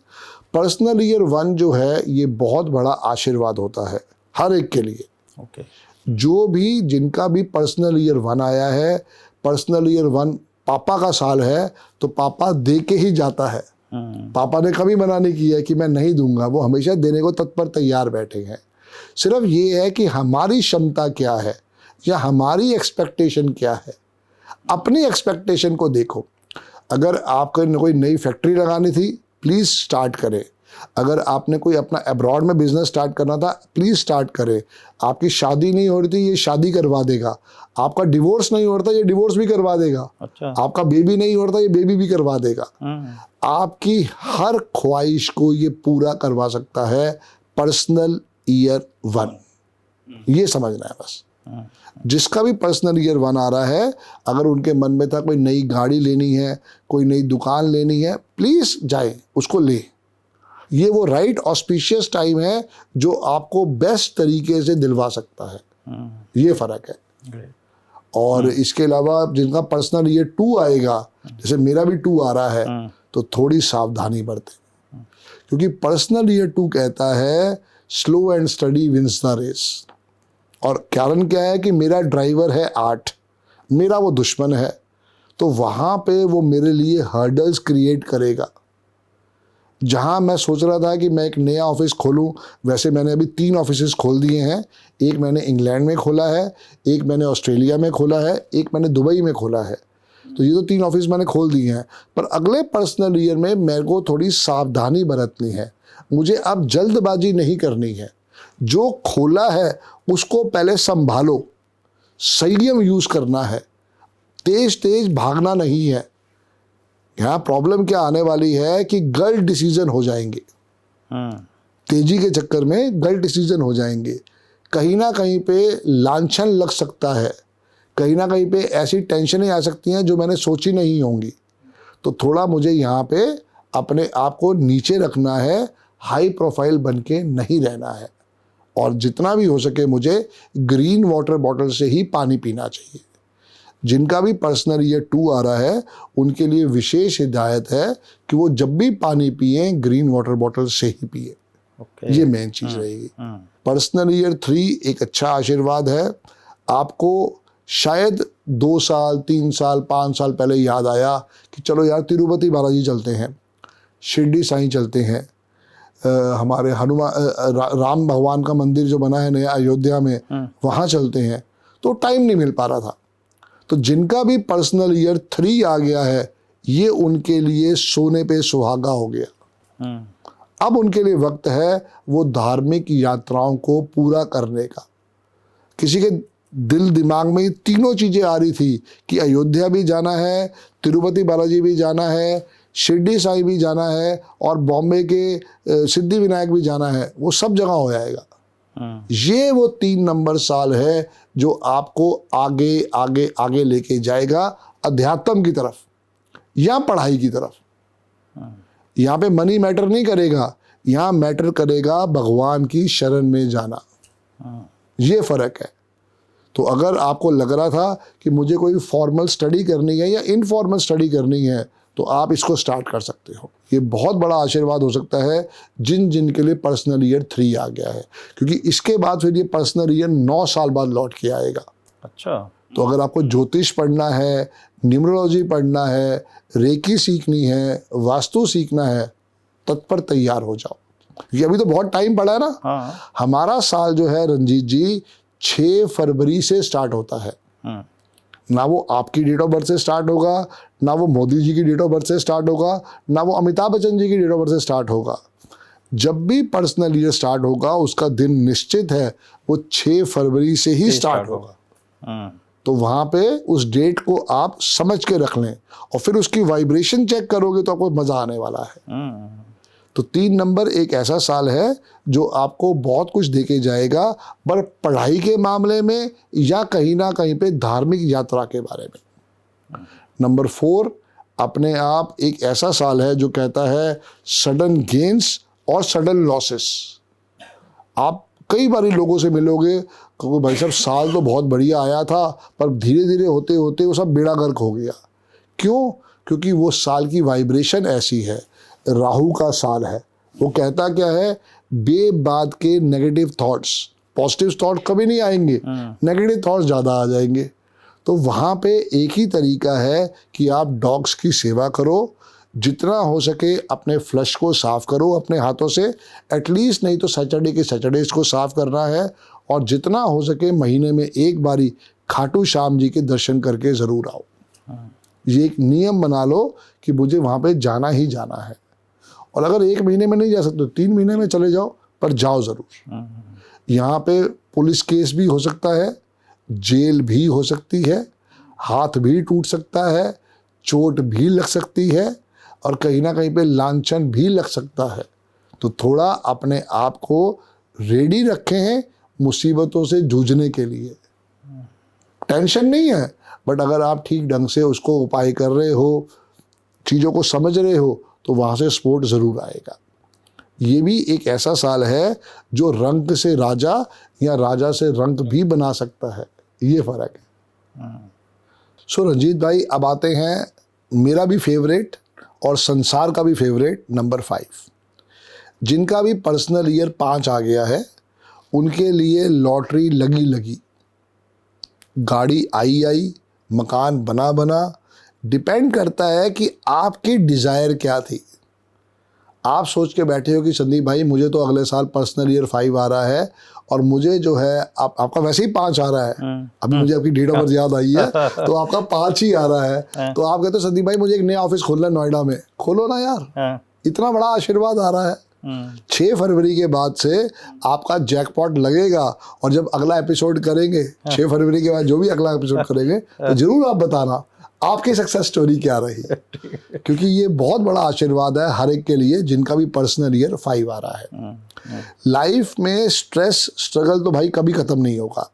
पर्सनल ईयर 1 जो है ये बहुत बड़ा आशीर्वाद होता है हर एक के लिए। ओके। जो भी जिनका भी पर्सनल ईयर 1 आया है, पर्सनल ईयर 1 पापा का साल है, तो पापा दे के ही जाता है। पापा ने कभी मना नहीं किया है कि मैं नहीं दूंगा, वो हमेशा देने को तत्पर तैयार बैठे हैं। सिर्फ ये है कि हमारी क्षमता क्या है या हमारी एक्सपेक्टेशन क्या है। अपनी एक्सपेक्टेशन को देखो। अगर आपको कोई नई फैक्ट्री लगानी थी, प्लीज़ स्टार्ट करें। अगर आपने कोई अपना अब्रॉड में बिजनेस स्टार्ट करना था, प्लीज़ स्टार्ट करें। आपकी शादी नहीं हो रही थी, ये शादी करवा देगा। आपका डिवोर्स नहीं हो रहा था, ये डिवोर्स भी करवा देगा। अच्छा। आपका बेबी नहीं हो रहा था, ये बेबी भी करवा देगा। आपकी हर ख्वाहिश को ये पूरा करवा सकता है पर्सनल ईयर 1। ये समझना है बस। जिसका भी पर्सनल ईयर 1 आ रहा है, अगर उनके मन में था कोई नई गाड़ी लेनी है, कोई नई दुकान लेनी है, प्लीज़ जाए उसको ले। ये वो राइट ऑस्पिशियस टाइम है जो आपको बेस्ट तरीके से दिलवा सकता है। ये फ़र्क है। और इसके अलावा जिनका पर्सनल ईयर 2 आएगा, जैसे मेरा भी 2 आ रहा है, तो थोड़ी सावधानी बरतें, क्योंकि पर्सनल ईयर 2 कहता है slow and steady wins the race. और कारण क्या है कि मेरा ड्राइवर है 8, मेरा वो दुश्मन है, तो वहाँ पे वो मेरे लिए हर्डल्स क्रिएट करेगा। जहाँ मैं सोच रहा था कि मैं एक नया ऑफिस खोलूँ, वैसे मैंने अभी 3 ऑफिसेस खोल दिए हैं। एक मैंने इंग्लैंड में खोला है, एक मैंने ऑस्ट्रेलिया में खोला है, एक मैंने दुबई में खोला है। तो ये तो 3 ऑफिस मैंने खोल दिए हैं। पर अगले पर्सनल ईयर में मेरे को थोड़ी सावधानी बरतनी है। मुझे अब जल्दबाजी नहीं करनी है। जो खोला है उसको पहले संभालो, संयम यूज़ करना है, तेज भागना नहीं है। यहाँ प्रॉब्लम क्या आने वाली है कि गलत डिसीजन हो जाएंगे। तेजी के चक्कर में गलत डिसीजन हो जाएंगे। कहीं ना कहीं पे लांछन लग सकता है, कहीं ना कहीं पे ऐसी टेंशनें आ सकती हैं जो मैंने सोची नहीं होंगी। तो थोड़ा मुझे यहाँ पे अपने आप को नीचे रखना है, हाई प्रोफाइल बन के नहीं रहना है। और जितना भी हो सके मुझे ग्रीन वाटर बॉटल से ही पानी पीना चाहिए। जिनका भी पर्सनल ईयर 2 आ रहा है उनके लिए विशेष हिदायत है कि वो जब भी पानी पिए ग्रीन वाटर बॉटल से ही पिए। ये मेन चीज़ रहेगी। पर्सनल ईयर 3 एक अच्छा आशीर्वाद है। आपको शायद 2 साल 3 साल 5 साल पहले याद आया कि चलो यार तिरुपति बालाजी चलते हैं, शिरडी साईं चलते हैं, हमारे राम भगवान का मंदिर जो बना है नया अयोध्या में, वहाँ चलते हैं। तो टाइम नहीं मिल पा रहा था। तो जिनका भी पर्सनल ईयर 3 आ गया है, ये उनके लिए सोने पे सुहागा हो गया। अब उनके लिए वक्त है वो धार्मिक यात्राओं को पूरा करने का। किसी के दिल दिमाग में ये तीनों चीज़ें आ रही थी कि अयोध्या भी जाना है, तिरुपति बालाजी भी जाना है, शिरडी साई भी जाना है और बॉम्बे के सिद्धि विनायक भी जाना है, वो सब जगह हो जाएगा। ये वो 3 नंबर साल है जो आपको आगे आगे आगे लेके जाएगा अध्यात्म की तरफ या पढ़ाई की तरफ। यहाँ पे मनी मैटर नहीं करेगा, यहाँ मैटर करेगा भगवान की शरण में जाना। ये फर्क है। तो अगर आपको लग रहा था कि मुझे कोई फॉर्मल स्टडी करनी है या इनफॉर्मल स्टडी करनी है तो आप इसको स्टार्ट कर सकते हो। ये बहुत बड़ा आशीर्वाद हो सकता है जिन जिन के लिए पर्सनल ईयर 3 आ गया है, क्योंकि इसके बाद फिर ये पर्सनल ईयर 9 साल बाद लौट के आएगा। अच्छा। तो अगर आपको ज्योतिष पढ़ना है, न्यूमरोलॉजी पढ़ना है, रेकी सीखनी है, वास्तु सीखना है, तत्पर तैयार हो जाओ, क्योंकि अभी तो बहुत टाइम पड़ा है ना। हाँ। हमारा साल जो है रंजीत जी 6 फरवरी से स्टार्ट होता है। ना वो आपकी डेट ऑफ बर्थ से स्टार्ट होगा, ना वो मोदी जी की डेट ऑफ बर्थ से स्टार्ट होगा, ना वो अमिताभ बच्चन जी की डेट ऑफ बर्थ से स्टार्ट होगा। जब भी पर्सनल ईयर स्टार्ट होगा उसका दिन निश्चित है, वो 6 फरवरी से ही स्टार्ट होगा। तो वहाँ पे उस डेट को आप समझ के रख लें और फिर उसकी वाइब्रेशन चेक करोगे तो आपको मज़ा आने वाला है। तो 3 नंबर एक ऐसा साल है जो आपको बहुत कुछ देके जाएगा, पर पढ़ाई के मामले में या कहीं ना कहीं पे धार्मिक यात्रा के बारे में। नंबर 4 अपने आप एक ऐसा साल है जो कहता है सडन गेन्स और सडन लॉसेस। आप कई बार लोगों से मिलोगे क्योंकि भाई साहब साल तो बहुत बढ़िया आया था पर धीरे धीरे होते होते वो सब बेड़ा गर्क हो गया। क्यों? क्योंकि वो साल की वाइब्रेशन ऐसी है। राहु का साल है। वो कहता क्या है, बेबाद के नेगेटिव थॉट्स, पॉजिटिव थॉट कभी नहीं आएंगे, नेगेटिव थॉट्स ज़्यादा आ जाएंगे। तो वहाँ पे एक ही तरीका है कि आप डॉग्स की सेवा करो, जितना हो सके अपने फ्लश को साफ़ करो अपने हाथों से, एटलीस्ट नहीं तो सैटरडे के सैटरडेज को साफ़ करना है, और जितना हो सके महीने में एक बारी खाटू श्याम जी के दर्शन करके ज़रूर आओ। ये एक नियम बना लो कि मुझे वहाँ पे जाना ही जाना है। और अगर 1 महीने में नहीं जा सकते 3 महीने में चले जाओ, पर जाओ ज़रूर। यहाँ पे पुलिस केस भी हो सकता है, जेल भी हो सकती है, हाथ भी टूट सकता है, चोट भी लग सकती है, और कहीं ना कहीं पे लांछन भी लग सकता है। तो थोड़ा अपने आप को रेडी रखें हैं मुसीबतों से जूझने के लिए। टेंशन नहीं है, बट अगर आप ठीक ढंग से उसको उपाय कर रहे हो, चीज़ों को समझ रहे हो, तो वहाँ से सपोर्ट ज़रूर आएगा। ये भी एक ऐसा साल है जो रंग से राजा या राजा से रंग भी बना सकता है। ये फ़र्क है। सो रंजीत भाई, अब आते हैं मेरा भी फेवरेट और संसार का भी फेवरेट नंबर 5। जिनका भी पर्सनल ईयर 5 आ गया है उनके लिए लॉटरी लगी लगी, गाड़ी आई आई, मकान बना बना। डिपेंड करता है कि आपकी डिज़ायर क्या थी। आप सोच के बैठे हो कि संदीप भाई मुझे तो अगले साल पर्सनल ईयर 5 आ रहा है और मुझे जो है आपका वैसे ही 5 आ रहा है, अभी मुझे आपकी डेट ऑफ बर्थ याद आई है तो आपका 5 ही आ रहा है। तो आप कहते हो संदीप भाई मुझे एक नया ऑफिस खोलना है नोएडा में, खोलो ना यार, इतना बड़ा आशीर्वाद आ रहा है। 6 फरवरी के बाद से आपका जैकपॉट लगेगा, और जब अगला एपिसोड करेंगे 6 फरवरी के बाद जो भी अगला एपिसोड करेंगे तो जरूर आप बताना आपकी सक्सेस स्टोरी क्या रही, क्योंकि ये बहुत बड़ा आशीर्वाद है हर एक के लिए जिनका भी पर्सनल ईयर 5 आ रहा है। लाइफ में स्ट्रेस स्ट्रगल तो भाई कभी ख़त्म नहीं होगा,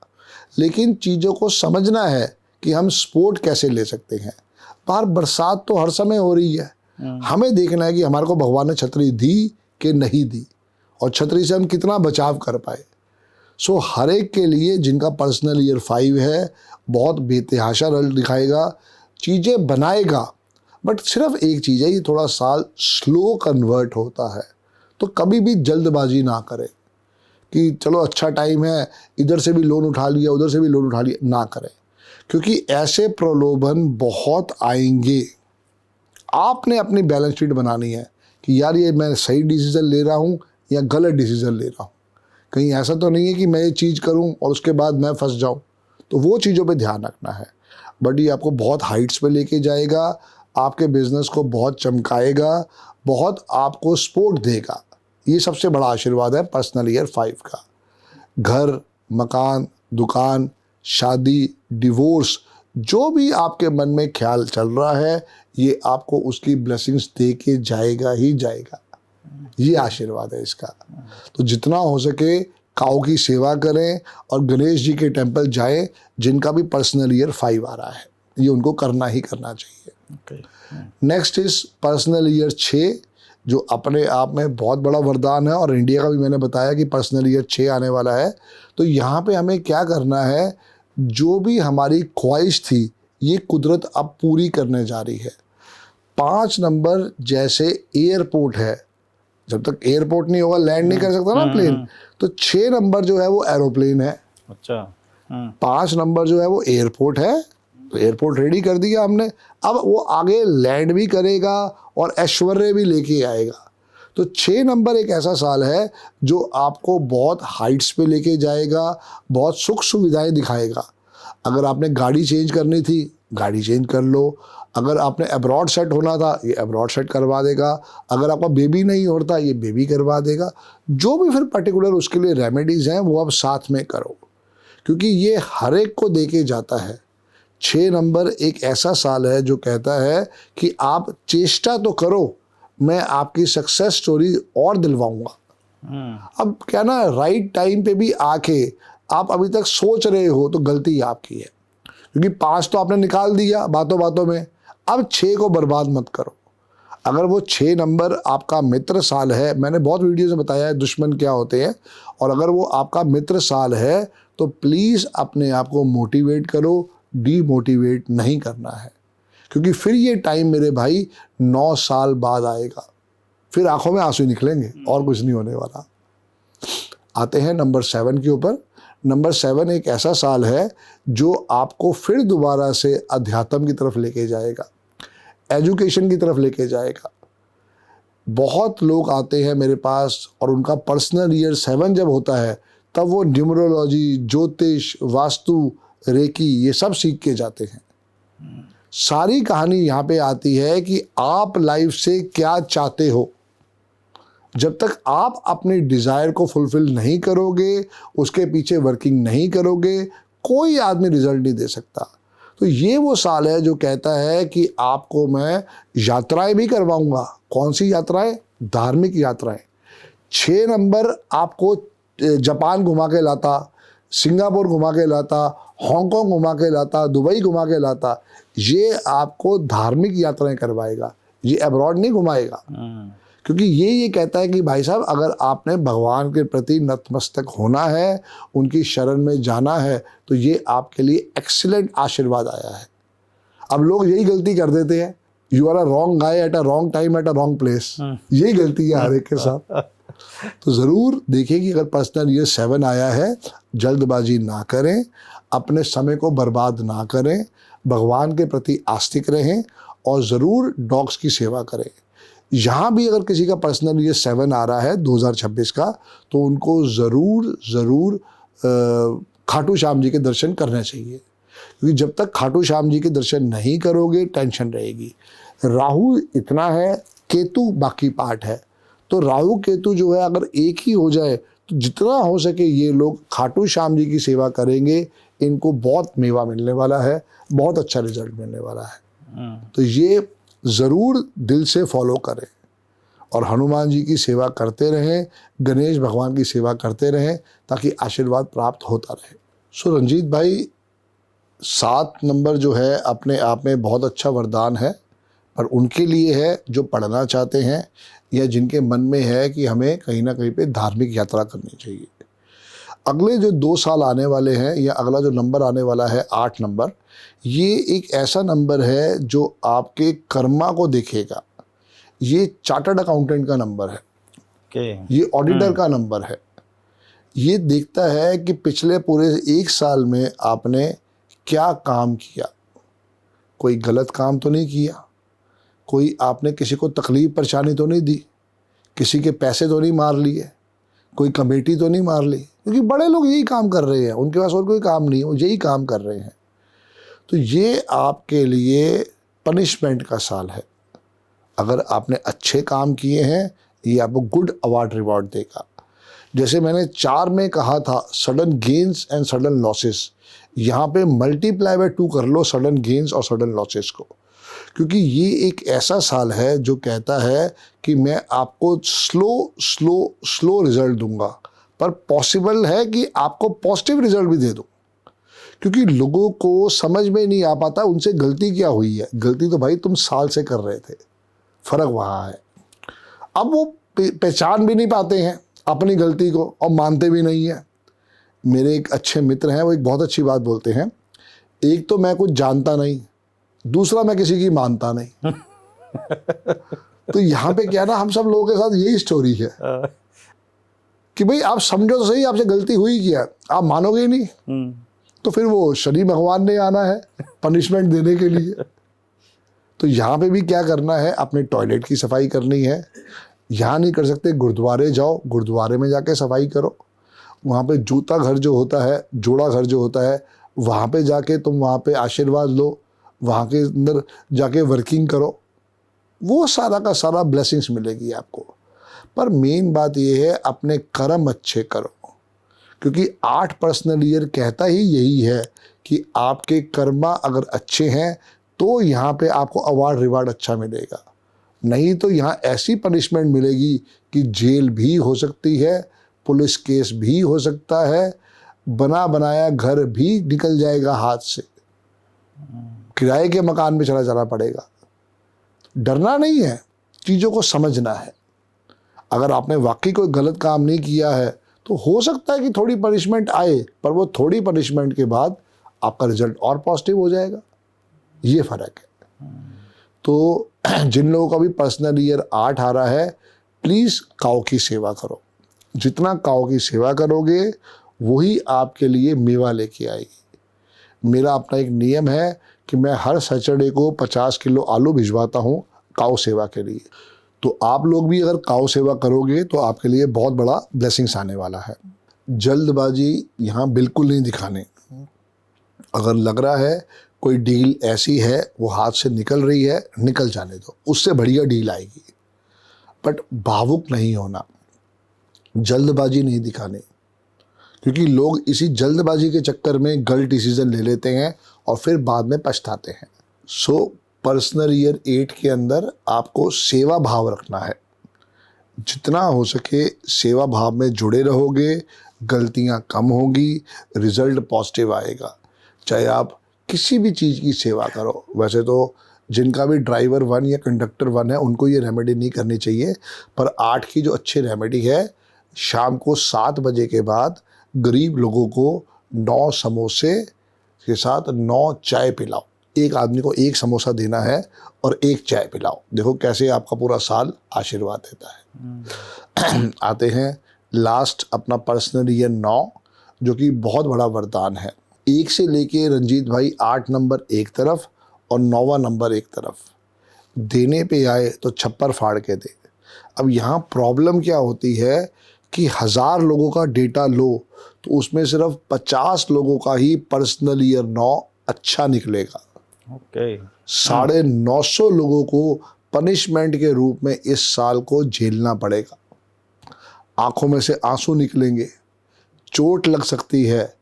लेकिन चीज़ों को समझना है कि हम स्पोर्ट कैसे ले सकते हैं। बाहर बरसात तो हर समय हो रही है, हमें देखना है कि हमारे को भगवान ने छतरी दी कि नहीं दी, और छतरी से हम कितना बचाव कर पाए। सो हर एक के लिए जिनका पर्सनल ईयर 5 है बहुत बेतहाशा रल दिखाएगा, चीज़ें बनाएगा, बट सिर्फ एक चीज़ है, ये थोड़ा साल स्लो कन्वर्ट होता है। तो कभी भी जल्दबाजी ना करें कि चलो अच्छा टाइम है, इधर से भी लोन उठा लिया उधर से भी लोन उठा लिया, ना करें, क्योंकि ऐसे प्रलोभन बहुत आएंगे। आपने अपनी बैलेंस शीट बनानी है कि यार ये मैं सही डिसीज़न ले रहा हूँ या गलत डिसीज़न ले रहा हूँ। कहीं ऐसा तो नहीं है कि मैं ये चीज़ करूँ और उसके बाद मैं फंस जाऊँ, तो वो चीज़ों पे ध्यान रखना है। बट ये आपको बहुत हाइट्स पे लेके जाएगा, आपके बिजनेस को बहुत चमकाएगा, बहुत आपको सपोर्ट देगा। ये सबसे बड़ा आशीर्वाद है पर्सनल ईयर 5 का। घर, मकान, दुकान, शादी, डिवोर्स, जो भी आपके मन में ख्याल चल रहा है ये आपको उसकी ब्लेसिंग्स दे के जाएगा ही जाएगा। ये आशीर्वाद है इसका। तो जितना हो सके काऊ की सेवा करें और गणेश जी के टेंपल जाएं जिनका भी पर्सनल ईयर 5 आ रहा है, ये उनको करना ही करना चाहिए। नेक्स्ट इज पर्सनल ईयर 6 जो अपने आप में बहुत बड़ा वरदान है और इंडिया का भी मैंने बताया कि पर्सनल ईयर 6 आने वाला है। तो यहाँ पे हमें क्या करना है, जो भी हमारी ख्वाहिश थी ये कुदरत अब पूरी करने जा रही है। 5 नंबर जैसे एयरपोर्ट है, जब तक एयरपोर्ट नहीं होगा लैंड नहीं कर सकता ना प्लेन, तो 6 नंबर जो है वो एरोप्लेन है। अच्छा। 5 नंबर जो है वो एयरपोर्ट है, तो एयरपोर्ट रेडी कर दिया हमने, अब वो आगे लैंड भी करेगा और ऐश्वर्य भी लेके आएगा। तो 6 नंबर एक ऐसा साल है जो आपको बहुत हाइट्स पे लेके जाएगा, बहुत सुख सुविधाएं दिखाएगा। अगर आपने गाड़ी चेंज करनी थी गाड़ी चेंज कर लो, अगर आपने अब्रॉड सेट होना था ये अब्रॉड सेट करवा देगा, अगर आपका बेबी नहीं होता ये बेबी करवा देगा। जो भी फिर पर्टिकुलर उसके लिए रेमेडीज़ हैं वो आप साथ में करो, क्योंकि ये हर एक को दे के जाता है। 6 नंबर एक ऐसा साल है जो कहता है कि आप चेष्टा तो करो, मैं आपकी सक्सेस स्टोरी और दिलवाऊंगा। अब क्या ना, राइट टाइम पे भी आके आप अभी तक सोच रहे हो तो गलती आपकी है, क्योंकि 5 तो आपने निकाल दिया बातों बातों में, अब 6 को बर्बाद मत करो। अगर वो 6 नंबर आपका मित्र साल है, मैंने बहुत वीडियो में बताया है दुश्मन क्या होते हैं, और अगर वो आपका मित्र साल है तो प्लीज़ अपने आप को मोटिवेट करो, डीमोटिवेट नहीं करना है, क्योंकि फिर ये टाइम मेरे भाई 9 साल बाद आएगा, फिर आंखों में आंसू निकलेंगे और कुछ नहीं होने वाला। आते हैं नंबर 7 के ऊपर। नंबर 7 एक ऐसा साल है जो आपको फिर दोबारा से अध्यात्म की तरफ लेके जाएगा, एजुकेशन की तरफ लेके जाएगा। बहुत लोग आते हैं मेरे पास और उनका पर्सनल ईयर 7 जब होता है तब वो न्यूमरोलॉजी, ज्योतिष, वास्तु, रेकी ये सब सीख के जाते हैं। सारी कहानी यहाँ पे आती है कि आप लाइफ से क्या चाहते हो। जब तक आप अपनी डिज़ायर को फुलफिल नहीं करोगे, उसके पीछे वर्किंग नहीं करोगे, कोई आदमी रिजल्ट नहीं दे सकता। तो ये वो साल है जो कहता है कि आपको मैं यात्राएं भी करवाऊंगा। कौन सी यात्राएं? धार्मिक यात्राएं। 6 नंबर आपको जापान घुमा के लाता, सिंगापुर घुमा के लाता, हांगकांग घुमा के लाता, दुबई घुमा के लाता। ये आपको धार्मिक यात्राएं करवाएगा, ये अब्रॉड नहीं घुमाएगा। क्योंकि ये कहता है कि भाई साहब अगर आपने भगवान के प्रति नतमस्तक होना है, उनकी शरण में जाना है, तो ये आपके लिए एक्सीलेंट आशीर्वाद आया है। अब लोग यही गलती कर देते हैं, you are a wrong guy at a wrong time at a wrong place. यही गलती है हर एक के साथ। तो ज़रूर देखिए कि अगर पर्सनल ईयर 7 आया है, जल्दबाजी ना करें, अपने समय को बर्बाद ना करें, भगवान के प्रति आस्तिक रहें और ज़रूर डॉग्स की सेवा करें। यहाँ भी अगर किसी का पर्सनल ईयर 7 आ रहा है 2026 का, तो उनको ज़रूर खाटू श्याम जी के दर्शन करने चाहिए, क्योंकि जब तक खाटू श्याम जी के दर्शन नहीं करोगे टेंशन रहेगी। राहु इतना है, केतु बाकी पार्ट है। तो राहु केतु जो है अगर एक ही हो जाए तो जितना हो सके ये लोग खाटू श्याम जी की सेवा करेंगे, इनको बहुत मेवा मिलने वाला है, बहुत अच्छा रिजल्ट मिलने वाला है। तो ये ज़रूर दिल से फॉलो करें और हनुमान जी की सेवा करते रहें, गणेश भगवान की सेवा करते रहें, ताकि आशीर्वाद प्राप्त होता रहे। सो रंजीत भाई, 7 नंबर जो है अपने आप में बहुत अच्छा वरदान है, पर उनके लिए है जो पढ़ना चाहते हैं या जिनके मन में है कि हमें कहीं ना कहीं पे धार्मिक यात्रा करनी चाहिए। अगले जो 2 साल आने वाले हैं, या अगला जो नंबर आने वाला है 8 नंबर, ये एक ऐसा नंबर है जो आपके कर्मा को देखेगा। ये चार्टर्ड अकाउंटेंट का नंबर है, ये ऑडिटर का नंबर है। ये देखता है कि पिछले पूरे 1 साल में आपने क्या काम किया, कोई गलत काम तो नहीं किया, कोई आपने किसी को तकलीफ परेशानी तो नहीं दी, किसी के पैसे तो नहीं मार लिए, कोई कमेटी तो नहीं मार ली, क्योंकि बड़े लोग यही काम कर रहे हैं, उनके पास और कोई काम नहीं है, वो यही काम कर रहे हैं। तो ये आपके लिए पनिशमेंट का साल है। अगर आपने अच्छे काम किए हैं, ये आपको गुड अवार्ड रिवॉर्ड देगा। जैसे मैंने 4 में कहा था, sudden gains and sudden losses, यहाँ पे मल्टीप्लाई बाय 2 कर लो सडन गेन्स और सडन लॉसेस को, क्योंकि ये एक ऐसा साल है जो कहता है कि मैं आपको स्लो रिजल्ट दूंगा, पर पॉसिबल है कि आपको पॉजिटिव रिजल्ट भी दे दूं, क्योंकि लोगों को समझ में नहीं आ पाता उनसे गलती क्या हुई है। गलती तो भाई तुम साल से कर रहे थे, फर्क वहाँ है। अब वो पहचान भी नहीं पाते हैं अपनी गलती को और मानते भी नहीं है। मेरे एक अच्छे मित्र हैं, वो एक बहुत अच्छी बात बोलते हैं, एक तो मैं कुछ जानता नहीं, दूसरा मैं किसी की मानता नहीं। तो यहाँ पे क्या ना, हम सब लोगों के साथ यही स्टोरी है कि भाई आप समझो तो सही आपसे गलती हुई क्या, आप मानोगे ही नहीं, तो फिर वो शनि भगवान ने आना है पनिशमेंट देने के लिए। तो यहाँ पे भी क्या करना है, अपने टॉयलेट की सफाई करनी है। यहाँ नहीं कर सकते, गुरुद्वारे जाओ, गुरुद्वारे में जाके सफाई करो। वहाँ पे जूता घर जो होता है, जोड़ा घर जो होता है, वहाँ पे जाके तुम वहाँ पे आशीर्वाद लो, वहाँ के अंदर जाके वर्किंग करो, वो सारा का सारा ब्लेसिंग्स मिलेगी आपको। पर मेन बात ये है, अपने कर्म अच्छे करो, क्योंकि 8 पर्सनल ईयर कहता ही यही है कि आपके कर्मा अगर अच्छे हैं तो यहाँ पे आपको अवार्ड रिवार्ड अच्छा मिलेगा, नहीं तो यहाँ ऐसी पनिशमेंट मिलेगी कि जेल भी हो सकती है, पुलिस केस भी हो सकता है, बना बनाया घर भी निकल जाएगा हाथ से, किराए के मकान में चला जाना पड़ेगा। डरना नहीं है, चीज़ों को समझना है। अगर आपने वाकई कोई गलत काम नहीं किया है तो हो सकता है कि थोड़ी पनिशमेंट आए, पर वो थोड़ी पनिशमेंट के बाद आपका रिजल्ट और पॉजिटिव हो जाएगा, ये फ़र्क है। तो जिन लोगों का भी पर्सनल ईयर 8 आ रहा है, प्लीज़ काऊ की सेवा करो। जितना काऊ की सेवा करोगे वही आपके लिए मेवा लेके आएगी। मेरा अपना एक नियम है कि मैं हर सैटरडे को 50 किलो आलू भिजवाता हूँ काऊ सेवा के लिए। तो आप लोग भी अगर काऊ सेवा करोगे तो आपके लिए बहुत बड़ा ब्लेसिंग्स आने वाला है। जल्दबाजी यहाँ बिल्कुल नहीं दिखाने। अगर लग रहा है कोई डील ऐसी है वो हाथ से निकल रही है, निकल जाने दो, उससे बढ़िया डील आएगी। बट भावुक नहीं होना, जल्दबाजी नहीं दिखाने, क्योंकि लोग इसी जल्दबाजी के चक्कर में गलत डिसीजन ले लेते हैं और फिर बाद में पछताते हैं। सो पर्सनल ईयर 8 के अंदर आपको सेवा भाव रखना है। जितना हो सके सेवा भाव में जुड़े रहोगे, गलतियां कम होंगी, रिजल्ट पॉजिटिव आएगा। चाहे आप किसी भी चीज़ की सेवा करो। वैसे तो जिनका भी ड्राइवर 1 या कंडक्टर 1 है उनको ये रेमेडी नहीं करनी चाहिए, पर 8 की जो अच्छी रेमेडी है, शाम को 7 बजे के बाद गरीब लोगों को 9 समोसे के साथ 9 चाय पिलाओ। एक आदमी को 1 समोसा देना है और 1 चाय पिलाओ। देखो कैसे आपका पूरा साल आशीर्वाद देता है। आते हैं लास्ट अपना पर्सनल ईयर 9, जो कि बहुत बड़ा वरदान है। 1 से लेके रंजीत भाई 8 नंबर एक तरफ और 9वां नंबर एक तरफ। देने पे आए तो छप्पर फाड़ के दे। अब यहाँ प्रॉब्लम क्या होती है कि 1000 लोगों का डेटा लो तो उसमें सिर्फ 50 लोगों का ही पर्सनल ईयर 9 अच्छा निकलेगा। ओके। 950 लोगों को पनिशमेंट के रूप में इस साल को झेलना पड़ेगा। आंखों में से आंसू निकलेंगे, चोट लग सकती है,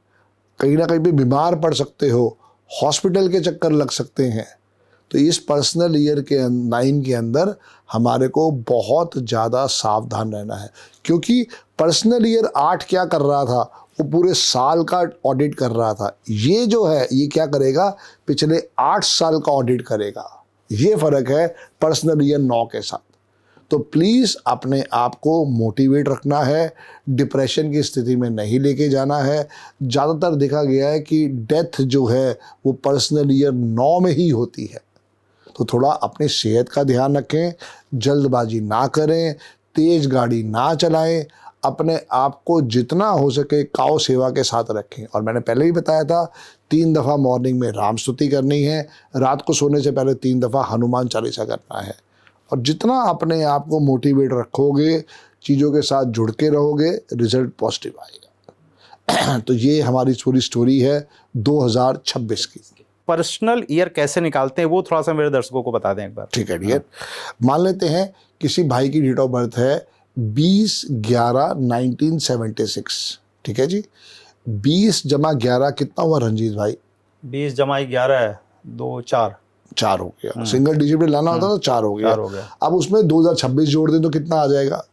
कहीं ना कहीं पे बीमार पड़ सकते हो, हॉस्पिटल के चक्कर लग सकते हैं। तो इस पर्सनल ईयर के 9 के अंदर हमारे को बहुत ज़्यादा सावधान रहना है, क्योंकि पर्सनल ईयर 8 क्या कर रहा था, वो पूरे साल का ऑडिट कर रहा था। ये जो है ये क्या करेगा, पिछले 8 साल का ऑडिट करेगा। ये फ़र्क है पर्सनल ईयर 9 के साथ। तो प्लीज़ अपने आप को मोटिवेट रखना है, डिप्रेशन की स्थिति में नहीं लेके जाना है। ज़्यादातर देखा गया है कि डेथ जो है वो पर्सनल ईयर 9 में ही होती है। तो थोड़ा अपनी सेहत का ध्यान रखें, जल्दबाजी ना करें, तेज़ गाड़ी ना चलाएं, अपने आप को जितना हो सके काऊ सेवा के साथ रखें। और मैंने पहले ही बताया था 3 दफ़ा मॉर्निंग में राम स्तुति करनी है, रात को सोने से पहले 3 दफ़ा हनुमान चालीसा करना है। और जितना अपने आप को मोटिवेट रखोगे, चीज़ों के साथ जुड़ के रहोगे, रिजल्ट पॉजिटिव आएगा। तो ये हमारी पूरी स्टोरी है 2026 की। पर्सनल ईयर कैसे निकालते हैं वो थोड़ा सा मेरे दर्शकों को बता दें एक बार। ठीक है डियर। मान लेते हैं किसी भाई की डेट ऑफ बर्थ है 20/11/1976, ठीक है जी। 20 जमा 11 कितना हुआ रंजीत भाई? 20 जमा 11 है 2 4 4 हो गया। सिंगल डिजिट पे लाना होता तो 4 हो गया। 4 हो गया। अब उसमें 2026 जोड़ दें तो कितना आ जाएगा?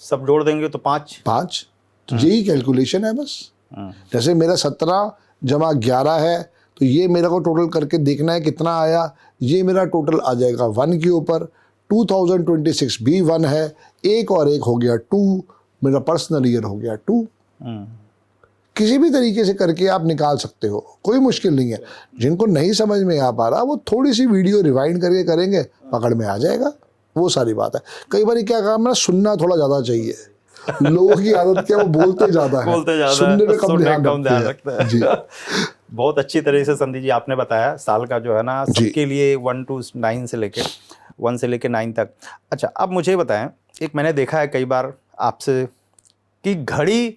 सब जोड़ देंगे तो 5। 5। तो यही कैलकुलेशन है बस। जैसे मेरा 17 जमा 11 है तो ये मेरे को टोटल करके देखना है कितना आया। ये मेरा टोटल आ जाएगा 1 के ऊपर। 2026 भी 1 है, एक और एक हो गया 2, मेरा पर्सनल ईयर हो गया 2। किसी भी तरीके से करके आप निकाल सकते हो, कोई मुश्किल नहीं है। जिनको नहीं समझ में आ पा रहा वो थोड़ी सी वीडियो रिवाइंड करके करेंगे, पकड़ में आ जाएगा। वो सारी बात है। कई बार क्या काम है, सुनना थोड़ा ज़्यादा चाहिए। लोगों की आदत क्या, वो बोलते ज़्यादा है, सुनने में कम ध्यान रखते हैं। जी बहुत अच्छी तरह से संदीप जी आपने बताया। साल का जो है ना सबके लिए 1 to 9 से लेके 1 से लेके 9 तक। अच्छा, अब मुझे बताएं, एक मैंने देखा है कई बार आपसे कि घड़ी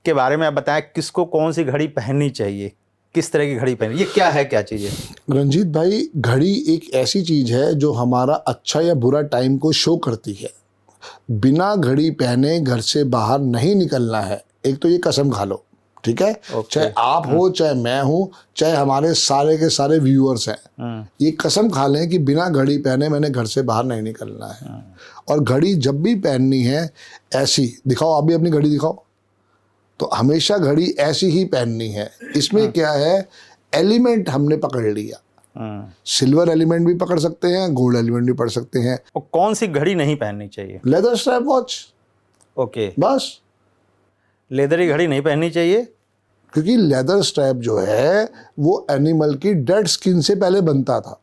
के बारे में आप बताएं, किसको कौन सी घड़ी पहननी चाहिए, किस तरह की घड़ी पहननी, ये क्या है, क्या चीज़ है? रंजीत भाई, घड़ी एक ऐसी चीज़ है जो हमारा अच्छा या बुरा टाइम को शो करती है। बिना घड़ी पहने घर से बाहर नहीं निकलना है। एक तो ये कसम खा लो, ठीक है? चाहे आप हो, चाहे मैं हूँ, चाहे हमारे सारे के सारे व्यूअर्स हैं, ये कसम खा लें कि बिना घड़ी पहने मैंने घर से बाहर नहीं निकलना है। और घड़ी जब भी पहननी है ऐसी दिखाओ, आप भी अपनी घड़ी दिखाओ, तो हमेशा घड़ी ऐसी ही पहननी है। इसमें क्या है, एलिमेंट हमने पकड़ लिया। सिल्वर एलिमेंट भी पकड़ सकते हैं, गोल्ड एलिमेंट भी पकड़ सकते हैं। और कौन सी घड़ी नहीं पहननी चाहिए? Leather strap watch. ओके, बस लेदर की घड़ी नहीं पहननी चाहिए, क्योंकि लेदर स्ट्रैप जो है वो एनिमल की डेड स्किन से पहले बनता था।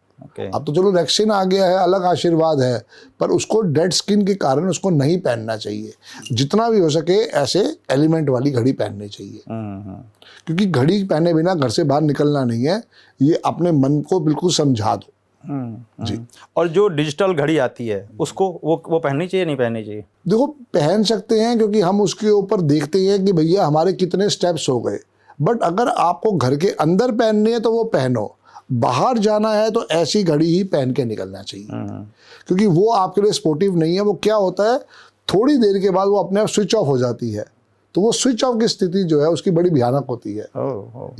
अब तो चलो रेक्सिन आ गया है, अलग आशीर्वाद है, पर उसको डेड स्किन के कारण उसको नहीं पहनना चाहिए। जितना भी हो सके ऐसे एलिमेंट वाली घड़ी पहननी चाहिए, क्योंकि घड़ी पहने बिना घर से बाहर निकलना नहीं है। ये अपने मन को बिल्कुल समझा दो। जी। और जो डिजिटल घड़ी आती है उसको वो पहननी चाहिए, नहीं पहननी चाहिए? देखो, पहन सकते हैं, क्योंकि हम उसके ऊपर देखते हैं कि भैया हमारे कितने स्टेप्स हो गए। बट अगर आपको घर के अंदर पहननी है तो वो पहनो, बाहर जाना है तो ऐसी घड़ी ही पहन के निकलना चाहिए, क्योंकि वो आपके लिए स्पोर्टिव नहीं है। वो क्या होता है, थोड़ी देर के बाद वो अपने आप स्विच ऑफ हो जाती है, तो वो स्विच ऑफ की स्थिति जो है उसकी बड़ी भयानक होती है।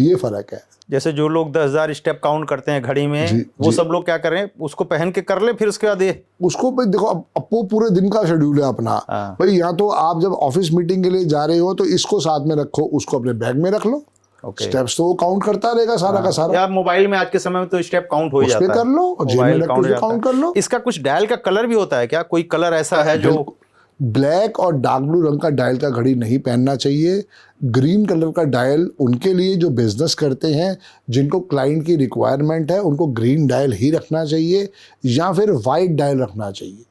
ये फर्क है। जैसे जो लोग 10,000 स्टेप काउंट करते हैं घड़ी में, वो सब लोग क्या करें, उसको पहन के कर ले, फिर उसके बाद ये उसको भाई देखो, अब वो पूरे दिन का शेड्यूल है अपना। भाई या तो आप जब ऑफिस मीटिंग के लिए जा रहे हो तो इसको साथ में रखो, उसको अपने बैग में रख लो। स्टेप्स तो वो काउंट करता रहेगा सारा का सारा। यार मोबाइल में आज के समय में तो स्टेप काउंट हो ही जाता है, कर लो और जेब में रख के काउंट कर लो। इसका कुछ डायल का कलर भी होता है क्या? कोई कलर ऐसा है जो ब्लैक और डार्क ब्लू रंग का डायल का घड़ी नहीं पहनना चाहिए। ग्रीन कलर का डायल उनके लिए जो बिजनेस करते हैं, जिनको क्लाइंट की रिक्वायरमेंट है, उनको ग्रीन डायल ही रखना चाहिए, या फिर वाइट डायल रखना चाहिए।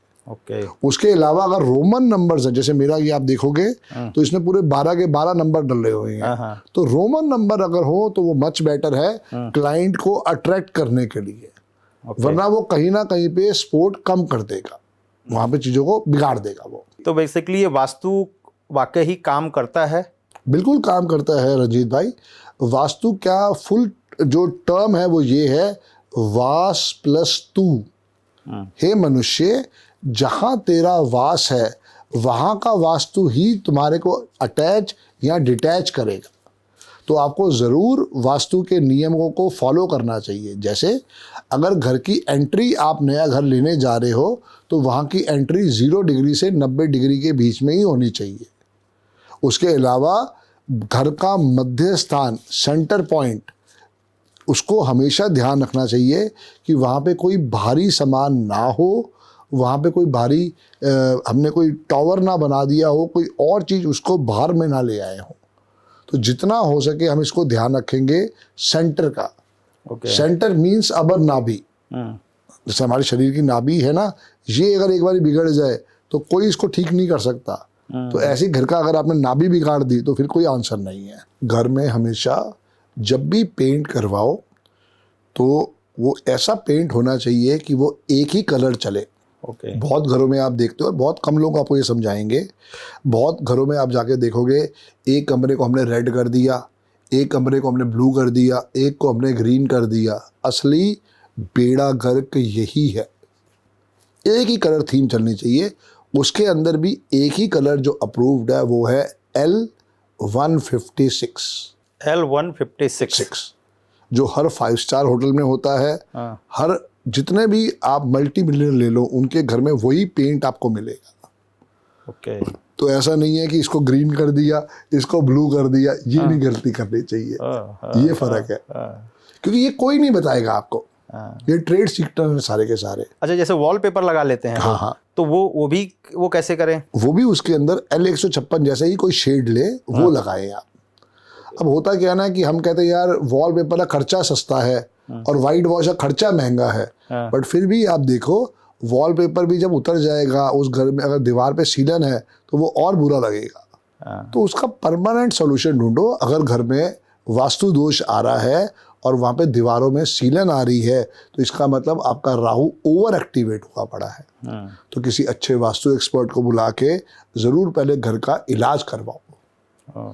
उसके अलावा अगर रोमन नंबर्स है, जैसे मेरा ये आप देखोगे तो इसमें पूरे 12 के 12 नंबर डले हुए हैं, तो रोमन नंबर अगर हो तो वो मच बेटर है क्लाइंट को अट्रैक्ट करने के लिए। वरना वो कहीं ना कहीं पे सपोर्ट कम कर देगा, वहां पे चीजों को बिगाड़ देगा वो। तो बेसिकली ये वास्तु वाकई ही काम करता है? बिल्कुल काम करता है रंजीत भाई। वास्तु क्या, फुल जो टर्म है वो ये है, वास प्लस तू। हे मनुष्य, जहां तेरा वास है वहां का वास्तु ही तुम्हारे को अटैच या डिटैच करेगा। तो आपको ज़रूर वास्तु के नियमों को फॉलो करना चाहिए। जैसे अगर घर की एंट्री, आप नया घर लेने जा रहे हो तो वहाँ की एंट्री 0 डिग्री से 90 डिग्री के बीच में ही होनी चाहिए। उसके अलावा घर का मध्य स्थान, सेंटर पॉइंट, उसको हमेशा ध्यान रखना चाहिए कि वहाँ पे कोई भारी सामान ना हो, वहाँ पे कोई भारी हमने कोई टावर ना बना दिया हो, कोई और चीज़ उसको बाहर में ना ले आए हो। तो जितना हो सके हम इसको ध्यान रखेंगे सेंटर का। सेंटर मीन्स अबर नाभि, जैसे हमारे शरीर की नाभि है ना, ये अगर एक बार बिगड़ जाए तो कोई इसको ठीक नहीं कर सकता। तो ऐसे घर का अगर आपने नाभि बिगाड़ दी तो फिर कोई आंसर नहीं है। घर में हमेशा जब भी पेंट करवाओ तो वो ऐसा पेंट होना चाहिए कि वो एक ही कलर चले। बहुत घरों में आप देखते हो, और बहुत कम लोग आपको ये समझाएंगे, बहुत घरों में आप जाके देखोगे, एक कमरे को हमने रेड कर दिया, एक कमरे को हमने ब्लू कर दिया, एक को हमने ग्रीन कर दिया। असली बेड़ा गर्क यही है, एक ही कलर थीम चलनी चाहिए। उसके अंदर भी एक ही कलर जो अप्रूव्ड है वो है L L156 L156 जो हर 5 स्टार होटल में होता है। हाँ। हर जितने भी आप मल्टी मिलियनर ले लो उनके घर में वही पेंट आपको मिलेगा। ओके। तो ऐसा नहीं है कि इसको ग्रीन कर दिया, इसको ब्लू कर दिया, ये नहीं गलती करनी चाहिए। ये फर्क है, क्योंकि ये कोई नहीं बताएगा आपको। ये ट्रेड सीक्रेट हैं सारे के सारे। अच्छा, जैसे वॉलपेपर लगा लेते हैं, हाँ, तो वो कैसे करें? वो भी उसके अंदर L156 जैसे ही कोई शेड ले वो लगाए आप। अब होता क्या है ना कि हम कहते हैं यार वॉलपेपर का खर्चा सस्ता है और वाइट वॉश का खर्चा महंगा है, बट फिर भी आप देखो वॉलपेपर भी जब उतर जाएगा उस घर में, अगर दीवार पे सीलन है तो वो और बुरा लगेगा। तो उसका परमानेंट सोल्यूशन ढूंढो। अगर घर में वास्तु दोष आ रहा है और वहाँ पे दीवारों में सीलन आ रही है तो इसका मतलब आपका राहु ओवर एक्टिवेट हुआ पड़ा है। तो किसी अच्छे वास्तु एक्सपर्ट को बुला के ज़रूर पहले घर का इलाज करवाओ।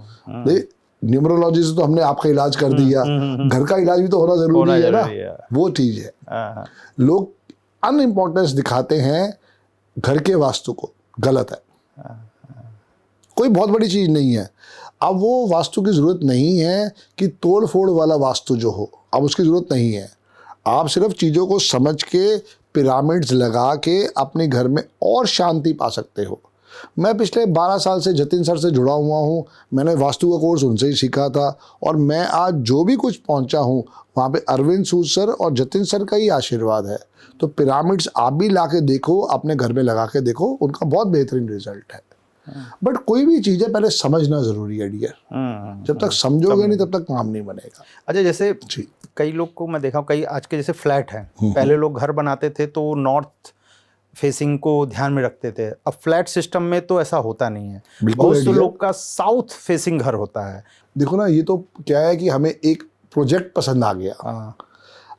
न्यूमरोलॉजी से तो हमने आपका इलाज कर दिया, घर का इलाज भी तो होना जरूरी है ना, वो चीज़ है। लोग अनइम्पोर्टेंस दिखाते हैं घर के वास्तु को, गलत है। कोई बहुत बड़ी चीज़ नहीं है। अब वो वास्तु की ज़रूरत नहीं है कि तोड़ फोड़ वाला वास्तु जो हो, अब उसकी ज़रूरत नहीं है। आप सिर्फ चीज़ों को समझ के पिरामिड्स लगा के अपने घर में और शांति पा सकते हो। मैं पिछले 12 साल से जतिन सर से जुड़ा हुआ हूँ। मैंने वास्तु का कोर्स उनसे ही सीखा था और मैं आज जो भी कुछ पहुँचा हूँ वहाँ पे अरविंद सूद सर और जतिन सर का ही आशीर्वाद है। तो पिरामिड्स आप भी ला के देखो, अपने घर में लगा के देखो, उनका बहुत बेहतरीन रिजल्ट है। बट कोई भी चीज़ है पहले समझना ज़रूरी है डियर। जब तक समझोगे नहीं तब तक काम नहीं बनेगा। अच्छा, जैसे कई लोग को मैं देखा हूँ, कई आज के जैसे फ्लैट हैं, पहले लोग घर बनाते थे तो नॉर्थ फेसिंग को ध्यान में रखते थे। अब फ्लैट सिस्टम में तो ऐसा होता नहीं है, बहुत से लोग का साउथ फेसिंग घर होता है। देखो ना, ये तो क्या है कि हमें एक प्रोजेक्ट पसंद आ गया,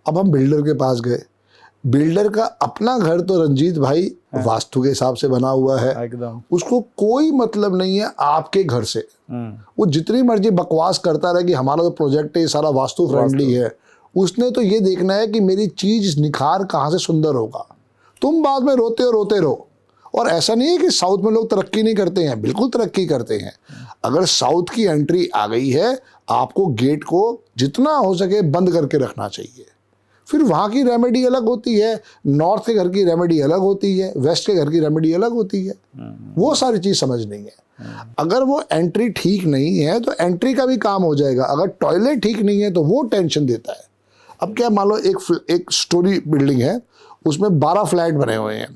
अब हम बिल्डर के पास गए। बिल्डर का अपना घर तो रंजीत भाई वास्तु के हिसाब से बना हुआ है, एकदम। उसको कोई मतलब नहीं है आपके घर से। वो जितनी मर्जी बकवास करता रहे कि हमारा जो प्रोजेक्ट है ये सारा वास्तु फ्रेंडली है, उसने तो ये देखना है कि मेरी चीज निखार कहाँ से सुंदर होगा। तुम बाद में रोते रहो। और ऐसा नहीं है कि साउथ में लोग तरक्की नहीं करते हैं, बिल्कुल तरक्की करते हैं। अगर साउथ की एंट्री आ गई है, आपको गेट को जितना हो सके बंद करके रखना चाहिए। फिर वहाँ की रेमेडी अलग होती है, नॉर्थ के घर की रेमेडी अलग होती है, वेस्ट के घर की रेमेडी अलग होती है। वो सारी चीज़ समझनी है। अगर वो एंट्री ठीक नहीं है तो एंट्री का भी काम हो जाएगा। अगर टॉयलेट ठीक नहीं है तो वो टेंशन देता है। अब क्या, मान लो एक स्टोरी बिल्डिंग है, उसमें 12 फ्लैट बने हुए हैं।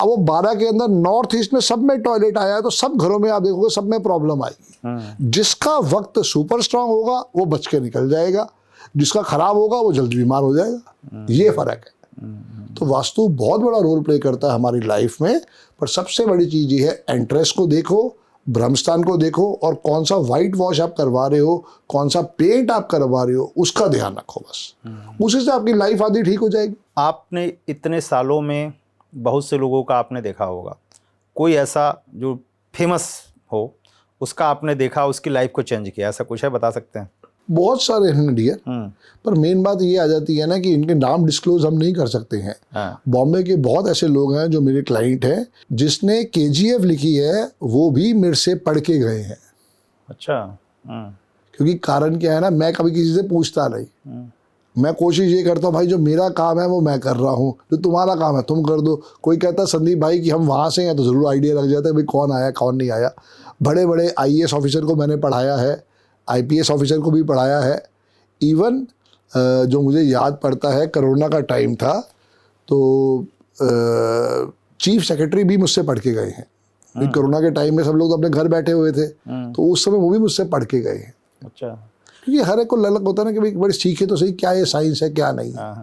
अब वो 12 के अंदर नॉर्थ ईस्ट में सब में टॉयलेट आया है तो सब घरों में आप देखोगे सब में प्रॉब्लम आएगी। जिसका वक्त सुपर स्ट्रांग होगा वो बच के निकल जाएगा, जिसका खराब होगा वो जल्दी बीमार हो जाएगा। ये फर्क है। तो वास्तु बहुत बड़ा रोल प्ले करता है हमारी लाइफ में। पर सबसे बड़ी चीज़ ये है, एंट्रेंस को देखो, ब्रह्मस्थान को देखो, और कौन सा वाइट वॉश आप करवा रहे हो, कौन सा पेंट आप करवा रहे हो, उसका ध्यान रखो बस। उसी से आपकी लाइफ आधी ठीक हो जाएगी। आपने इतने सालों में बहुत से लोगों का आपने देखा होगा, कोई ऐसा जो फेमस हो उसका आपने देखा, उसकी लाइफ को चेंज किया, ऐसा कुछ है, बता सकते हैं? बहुत सारे हैं डियर, पर मेन बात ये आ जाती है ना कि इनके नाम डिस्क्लोज हम नहीं कर सकते हैं। बॉम्बे के बहुत ऐसे लोग हैं जो मेरे क्लाइंट हैं, जिसने KGF लिखी है वो भी मेरे से पढ़ के गए हैं। अच्छा। क्योंकि कारण क्या है ना, मैं कभी किसी से पूछता नहीं। मैं कोशिश ये करता हूँ भाई जो मेरा काम है वो मैं कर रहा हूँ, जो तुम्हारा काम है तुम कर दो। कोई कहता है संदीप भाई कि हम वहाँ से हैं, तो ज़रूर आइडिया लग जाता है भाई कौन आया कौन नहीं आया। बड़े बड़े IAS ऑफिसर को मैंने पढ़ाया है, IPS ऑफिसर को भी पढ़ाया है। इवन जो मुझे याद पड़ता है, कोरोना का टाइम था तो चीफ सेक्रेटरी भी मुझसे पढ़ के गए हैं। कोरोना के टाइम में सब लोग तो अपने घर बैठे हुए थे, तो उस समय वो भी मुझसे पढ़ के गए हैं। अच्छा। क्योंकि हर एक को ललक होता है ना कि भाई बड़ी सीखे तो सही, क्या ये साइंस है क्या नहीं है,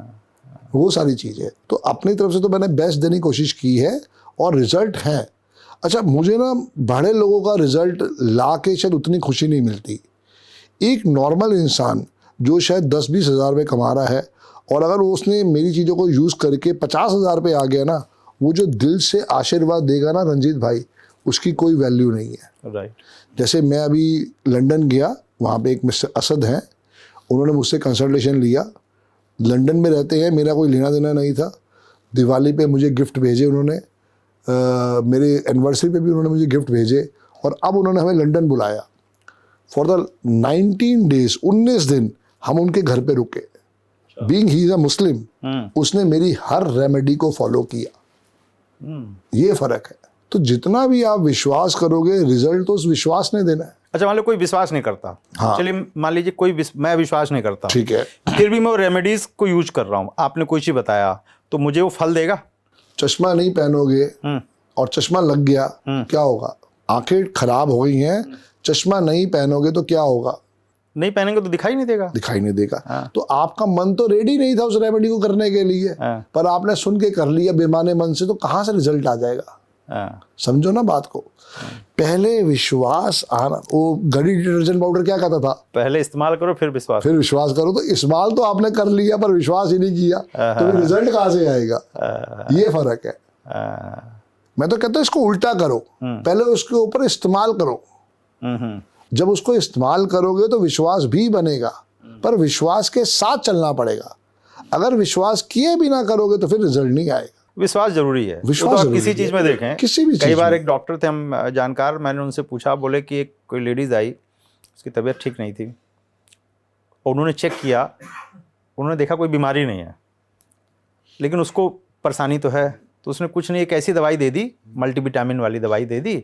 वो सारी चीज़ें। तो अपनी तरफ से तो मैंने बेस्ट देने की कोशिश की है और रिजल्ट है। अच्छा, मुझे ना बड़े लोगों का रिजल्ट ला के शायद उतनी खुशी नहीं मिलती। एक नॉर्मल इंसान जो शायद 10-20 हज़ार रुपये कमा रहा है और अगर उसने मेरी चीज़ों को यूज़ करके 50,000 रुपये आ गया ना, वो जो दिल से आशीर्वाद देगा ना रंजीत भाई, उसकी कोई वैल्यू नहीं है। राइट। जैसे मैं अभी लंदन गया, वहाँ पे एक मिस्टर असद हैं, उन्होंने मुझसे कंसल्टेशन लिया। लंदन में रहते हैं, मेरा कोई लेना देना नहीं था। दिवाली पे मुझे गिफ्ट भेजे उन्होंने, मेरे एनिवर्सरी पे भी उन्होंने मुझे गिफ्ट भेजे, और अब उन्होंने हमें लंदन बुलाया। फॉर द 19 डेज 19 दिन हम उनके घर पे रुके। बीइंग ही इज अ मुस्लिम, उसने मेरी हर रेमेडी को फॉलो किया। ये फर्क है। तो जितना भी आप विश्वास करोगे, रिजल्ट तो उस विश्वास ने देना है। अच्छा, मान लो कोई विश्वास नहीं करता, हाँ। चलिए मान लीजिए मैं विश्वास नहीं करता, ठीक है, फिर भी मैं वो रेमेडीज को यूज कर रहा हूँ, आपने कोई चीज बताया, तो मुझे वो फल देगा? चश्मा नहीं पहनोगे और चश्मा लग गया, क्या होगा? आंखें खराब हो गई हैं, चश्मा नहीं पहनोगे तो क्या होगा? नहीं पहनेंगे तो दिखाई नहीं देगा। दिखाई नहीं देगा। तो आपका मन तो रेडी नहीं था उस रेमेडी को करने के लिए, पर आपने सुन के कर लिया बेमाने मन से, तो कहाँ से रिजल्ट आ जाएगा? समझो ना बात को। पहले विश्वास आना। वो गड़ी डिटर्जेंट पाउडर क्या कहता था? पहले इस्तेमाल करो फिर विश्वास करो। तो इस्तेमाल तो आपने कर लिया पर विश्वास ही नहीं किया, तो रिजल्ट कहाँ से आएगा? ये फर्क है। मैं तो कहता हूँ इसको उल्टा करो, पहले उसके ऊपर इस्तेमाल करो। जब उसको इस्तेमाल करोगे तो विश्वास भी बनेगा, पर विश्वास के साथ चलना पड़ेगा। अगर विश्वास किए भी ना करोगे तो फिर रिजल्ट नहीं आएगा। विश्वास जरूरी है। विश्वास तो आप किसी चीज में देखें, किसी भी कई बार एक डॉक्टर थे हम जानकार, मैंने उनसे पूछा, बोले कि एक कोई लेडीज आई, उसकी तबीयत ठीक नहीं थी, और उन्होंने चेक किया, उन्होंने देखा कोई बीमारी नहीं है, लेकिन उसको परेशानी तो है। तो उसने कुछ नहीं, एक ऐसी दवाई दे दी, मल्टीविटामिन वाली दवाई दे दी,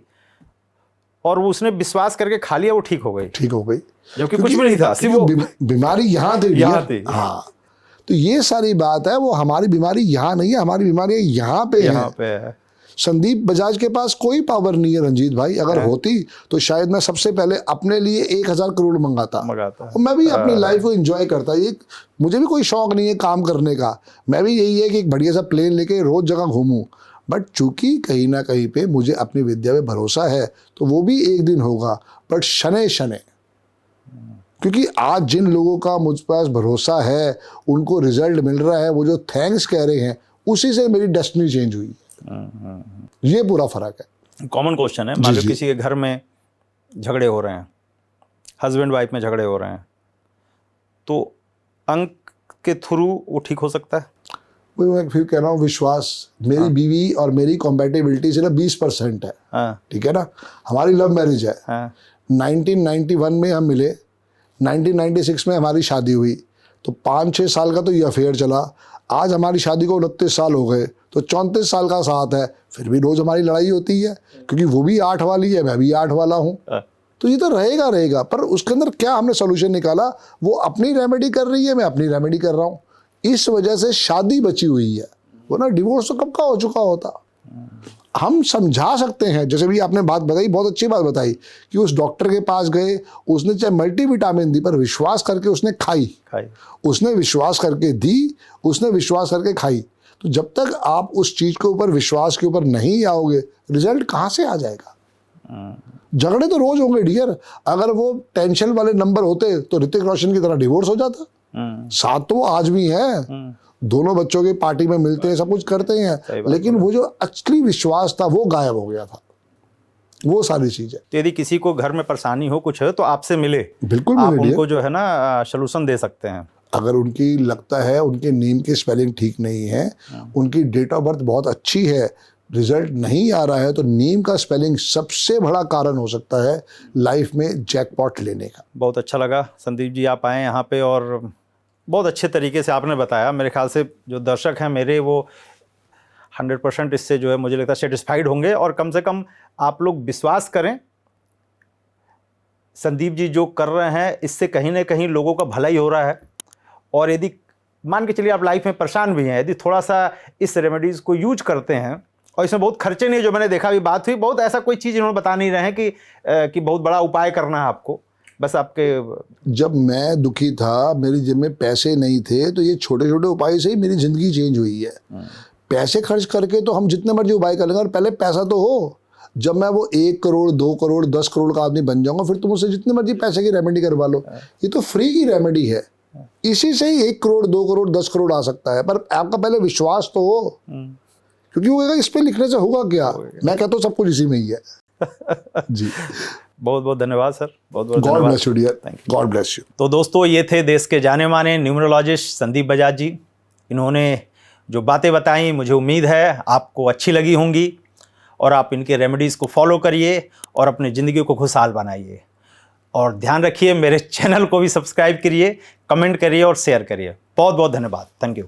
और वो उसने विश्वास करके खा लिया, वो ठीक हो गई। जबकि कुछ भी नहीं था, सिर्फ वो बीमारी यहाँ थी। हाँ, तो ये सारी बात है, वो हमारी बीमारी यहाँ नहीं है, हमारी बीमारी यहाँ पे है। संदीप बजाज के पास कोई पावर नहीं है रंजीत भाई। अगर होती तो शायद मैं सबसे पहले अपने लिए 1000 करोड़ मंगाता। और मैं भी अपनी लाइफ को एंजॉय करता। ये मुझे भी कोई शौक नहीं है काम करने का, मैं भी यही है कि एक बढ़िया सा प्लेन लेके रोज जगह घूमूं। बट चूंकि कहीं ना कहीं पे मुझे अपनी विद्या पे भरोसा है, तो वो भी एक दिन होगा, बट शनै शनै। क्योंकि आज जिन लोगों का मुझ पास भरोसा है, उनको रिजल्ट मिल रहा है, वो जो थैंक्स कह रहे हैं, उसी से मेरी डेस्टिनी चेंज हुई। ये पूरा फर्क है। कॉमन क्वेश्चन है, मान लो किसी के घर में झगड़े हो रहे हैं, हस्बैंड वाइफ में झगड़े हो रहे हैं, तो अंक के थ्रू वो ठीक हो सकता है? मैं फिर कह रहा हूँ, विश्वास। मेरी बीवी और मेरी कॉम्पेटिबिलिटी सिर्फ 20% है। ठीक है ना? हमारी लव मैरिज है। 1991 में हम मिले, 1996 में हमारी शादी हुई, तो 5-6 साल का तो ये अफेयर चला। आज हमारी शादी को 29 साल हो गए, तो 34 साल का साथ है। फिर भी रोज हमारी लड़ाई होती है, क्योंकि वो भी 8 वाली है, मैं भी 8 वाला हूँ। तो ये तो रहेगा। पर उसके अंदर क्या हमने सोल्यूशन निकाला? वो अपनी रेमेडी कर रही है, मैं अपनी रेमेडी कर रहा हूँ। इस वजह से शादी बची हुई है, वरना डिवोर्स तो कब का हो चुका होता। हम समझा सकते हैं, जैसे भी आपने बात बताई, बहुत अच्छी बात बताई, कि उस डॉक्टर के पास गए, उसने चाहे मल्टीविटामिन दी, पर विश्वास करके उसने खाई। उसने विश्वास करके दी, उसने विश्वास करके खाई। तो जब तक आप उस चीज के ऊपर, विश्वास के ऊपर नहीं आओगे, रिजल्ट कहाँ से आ जाएगा? झगड़े तो रोज होंगे डियर। अगर वो टेंशन वाले नंबर होते तो ऋतिक रोशन की तरह डिवोर्स हो जाता। साथ तो वो आज भी है, दोनों बच्चों की पार्टी में मिलते हैं, सब कुछ करते हैं, लेकिन वो जो असली विश्वास था वो गायब हो गया था। वो सारी चीज है। तो यदि किसी को घर में परेशानी हो, कुछ है, तो आपसे मिले, बिल्कुल आप मिले, उनको जो है ना सलूशन दे सकते हैं। अगर उनकी लगता है उनके नेम की स्पेलिंग ठीक नहीं है, उनकी डेट ऑफ बर्थ बहुत अच्छी है, रिजल्ट नहीं आ रहा है, तो नेम का स्पेलिंग सबसे बड़ा कारण हो सकता है लाइफ में जैकपॉट लेने का। बहुत अच्छा लगा संदीप जी, आप आए यहाँ पे और बहुत अच्छे तरीके से आपने बताया। मेरे ख्याल से जो दर्शक हैं मेरे, वो 100% इससे जो है मुझे लगता है सेटिस्फाइड होंगे। और कम से कम आप लोग विश्वास करें, संदीप जी जो कर रहे हैं इससे कहीं ना कहीं लोगों का भला ही हो रहा है। और यदि मान के चलिए आप लाइफ में परेशान भी हैं, यदि थोड़ा सा इस रेमेडीज़ को यूज करते हैं, और इसमें बहुत खर्चे नहीं, जो मैंने देखा अभी बात हुई, बहुत ऐसा कोई चीज़ इन्होंने बता नहीं रहे हैं कि बहुत बड़ा उपाय करना है आपको, बस आपके। जब मैं दुखी था, मेरी जेब में पैसे नहीं थे, तो ये छोटे छोटे उपाय से ही मेरी ज़िंदगी चेंज हुई है। पैसे खर्च करके तो हम जितने मर्जी उपाय कर लेंगे, और पहले पैसा तो हो। जब मैं वो 1 करोड़ 2 करोड़ 10 करोड़ का आदमी बन जाऊंगा, फिर तुम उससे जितनी मर्जी पैसे की रेमेडी करवा लो। ये तो फ्री की रेमेडी है, इसी से ही 1 करोड़ 2 करोड़ 10 करोड़ आ सकता है। पर आपका पहले विश्वास तो हो, क्योंकि वो इस पे लिखने से होगा क्या? मैं कहता हूँ सब कुछ इसी में ही है। जी, बहुत बहुत धन्यवाद सर, बहुत बहुत God bless you dear, God bless you. तो दोस्तों, ये थे देश के जाने माने न्यूमरोलॉजिस्ट संदीप बजाज जी। इन्होंने जो बातें बताई, मुझे उम्मीद है आपको अच्छी लगी होंगी, और आप इनके रेमेडीज़ को फॉलो करिए और अपनी ज़िंदगी को खुशहाल बनाइए। और ध्यान रखिए, मेरे चैनल को भी सब्सक्राइब करिए, कमेंट करिए और शेयर करिए। बहुत बहुत धन्यवाद। Thank you.